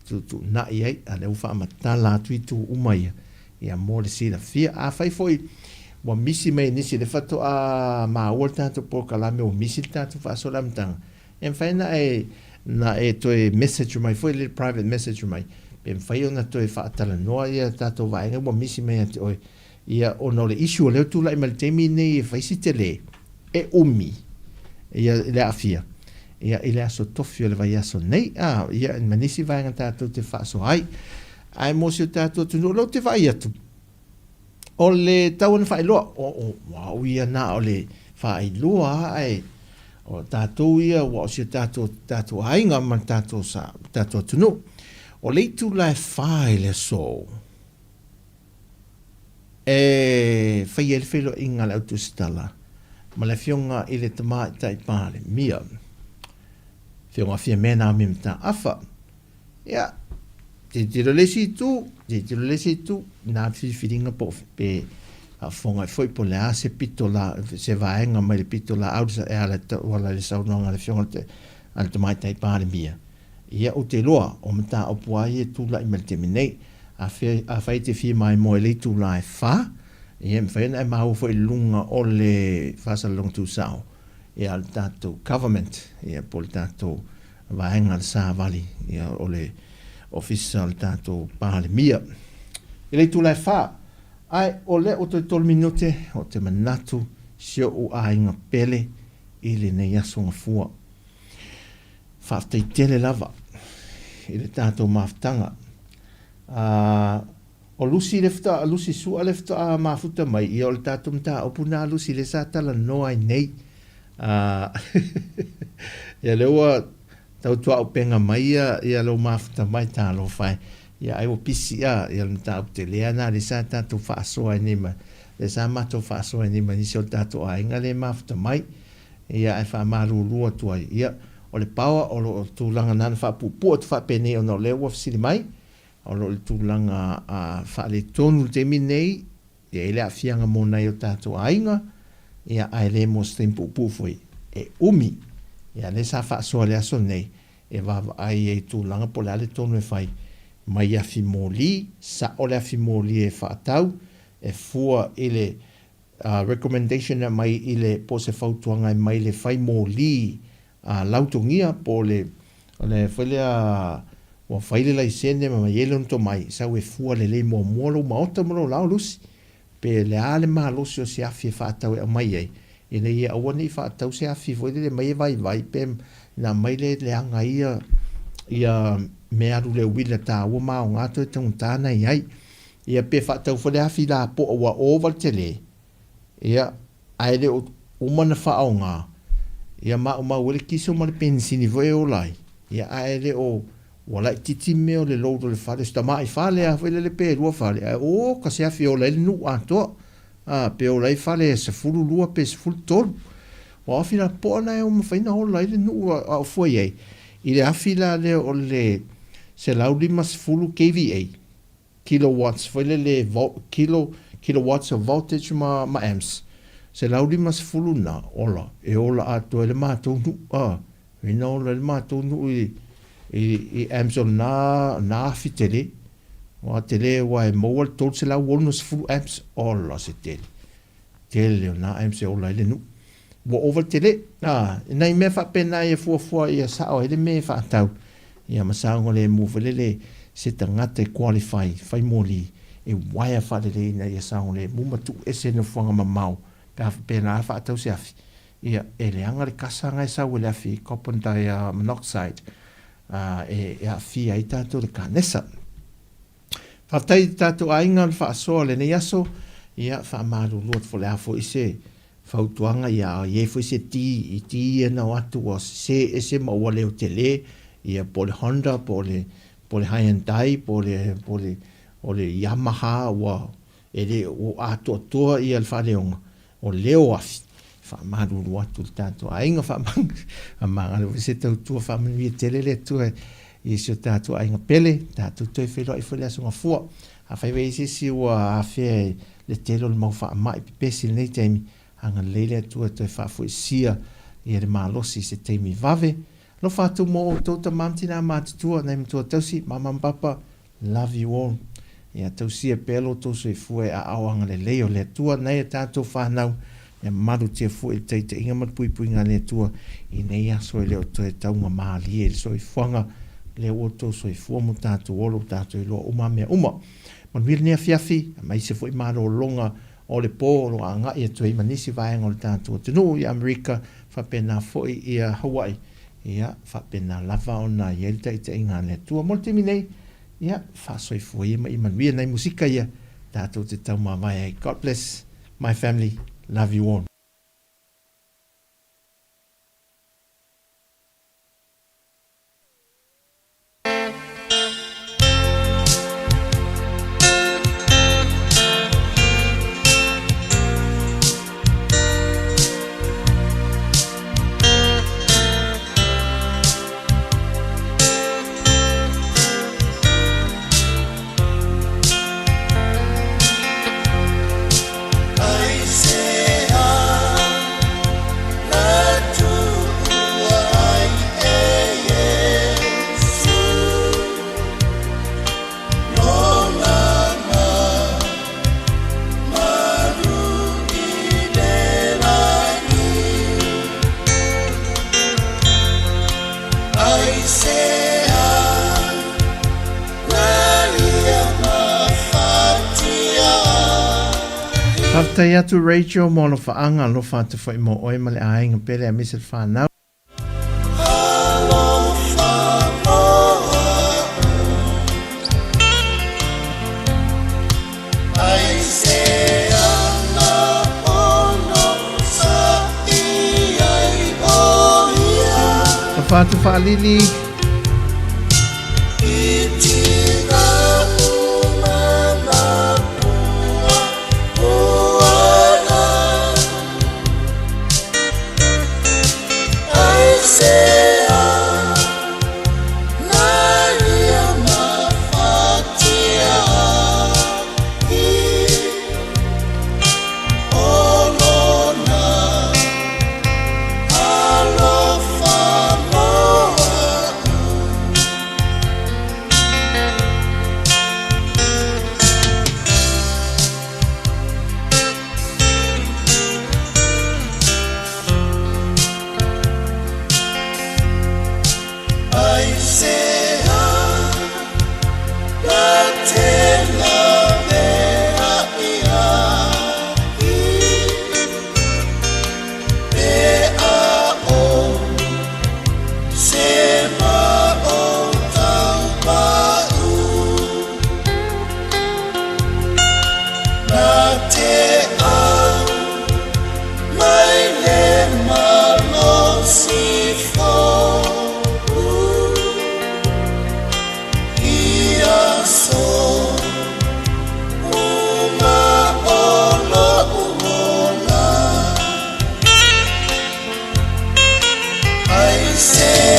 Speaker 1: tu na i ai, a leu wha amatala atu i tu umaia, ia mōre si la whia, a whai foi, wa misi mai nisi, le whato a maua tātou pōkalame, o misi tātou wha solamtanga. E whai na e toi message mai, foi le private message mai, pe fai ona to e faatala noa ia tato vaenga mo misi me ate oi ia ono le issue o leo tula i mal temi nei e fai si te le e umi ia le afia ia ile aso tofi o le vai aso nei ia manisi vaenga tato te faaso ai mo si o tato tunu lo te vai atu o le tau na fai loa wow ia na o le fai loa o tato ia o si o tato ainga man tato tunu o leitu lai whae le so. E whai ele whelo inga le autu stala. Ma le whionga i le tama i tai pāle mia. Whionga whia mena mi mta awha. Ia, te tiro lesi tu, nā whiwhiringa po pe a whonga i whoi po le a se pito la, se vaenga mai le pito la ausa e ala wala le saunonga le whionga te al tama i tai pāle mia. Ia o te loa, o mta o puai e tūla i mele te minei, a whai te whi mai mo e le tūla e wha, ia mwhaina e mahu fo i lunga o le whasalong tū sao, ia al tātou government, ia po le tātou vaenga le sāwali, ia o le ofisa al tātou pāle mia. I le tūla e wha, ai o le o te tol minute, o te manatu, sio o ainga pele, i le nei asonga fua. Whaftai tele lava, i le tātou maftanga. O lusi lefta, lusi sua lefta a mafuta mai, i o le tātou mta opuna lusi le sātala noa i nei. Ia leua tautua o penga mai i a leo mafuta mai tālo whai. Ia ai o pisi ia le mta o te lea nā le sā tātou whaasoa i nima. Le sā mato whaasoa i nima nisi o tātou a inga le mafuta mai. Ia ai wha maru lua tuai. Ia o le pawa o lo tūlanga nana whapupua tu whapene o no leo wafsiri mai, o lo tūlanga whale tonu te minei, ia ele a whianga mō nei o tātou ainga, ia ai le mo stempu pufoi, e umi, ia le sa whaasoa le aso nei, e wawa ai e tūlanga po le ale tonu e whai, mai a fi mōli, sa o le a fi mōli e whaatau, e fua i le recommendation na mai i le po se whautuanga mai le whai mōli lautungia po le whaile wa whaile lai sene ma yelon to mai, sa we fua le mo molo ma ota molo lau lusi, pe le ale ma lusi o se afi e whaatau e mai ei, e ne ia awani whaatau se afi foile le mai e vai pe na mai le anga ia me aru le wila ta ua maa o ngato e tautana i ai, ia pe whaatau fo le afi la po awa oval te le, ia aere o umana whaao ngā, ia maa wale kiso ma le pensini voe o lai, ia aere o wala titi me o le lodo le whale, sta maa i whale a wele le pe rua whale, o ka se afi o lai le nu atoa, pe o lai whale se furu lua pe se furu tolu, wa afi la po ana e o mawhaina o lai le nu a fuai ei, i le afi la le o le se lauri mas fulu kVA, kilowatts, whaile le kilowatts of voltage ma amps, se lauri mas fulu na ola, e ola ato e le mātou nu, ina ola le mātou nu i amps o na afi tele, wa tele wa e mowal tol se lau wonu se fulu amps, ola se tele o na amps e ola ele nu, wa over tele, nei me wha pena e fua i a sao, ele me wha atau, ia masango le muvele le se tangata e qualify, whai mōli, e waia whare le ina ia sango le mumatu ese na fuanga mamau, pēna a whaatau se afi, ia e le anga le kasanga e sau le afi, carbon monoxide, e a fi ai tātou le kānesa. Whatai tātou ainga le whaasoa le nei aso, ia whaamaru luat fo le afo i se whautuanga ia ie fo i se i ti e na watu o se ese maua leo te le, ia po le Honda, po le Hyundai, po le Yamaha, e le o atoa ia le whareonga, o leo afi, whaamaru atu le tātou ainga whaamanga, le se Tautua whaamanu i tele le tua, i se tātou ainga pele, tātou toi whelo i whele asunga fua, a whaiwe i si ua a whea le telo le mau whaamai pipesi le nei teimi, anga leile atua toi whaafu i sia, i le malosi se teimi vave, lo fatu mo o tauta mamtina mātutua, nei mtua tausi, mama mpapa, love you all. Ia tausi e pelo tausu e fue a awanga le leo le tua, nei e tātou whanau, e maru tia fue e teite inga matpui ngā le tua, i nei aso e leo toe taunga maali e, so i fuanga leo o tausu e fua mo tātou olo, tātou e loa umamea uma. Manuira nea fiafi, mai se fue maro longa o le pōro a ngai e toi manisi vaenga o le tātou tenu i Amerika, whapena foi i a Hawaii. Ia, whapena lava o nā ielta i te inga le tua. Mo te minei, ia, whasoi fui i manuia nei musika ia, tātou te tau mawai. God bless my family. Love you all. Tai atu Rachel mo lo whaanga lo whātu whai mo oi ma le ainga pere a misa whanau. Whātu whaalili.
Speaker 2: Alofa
Speaker 3: Say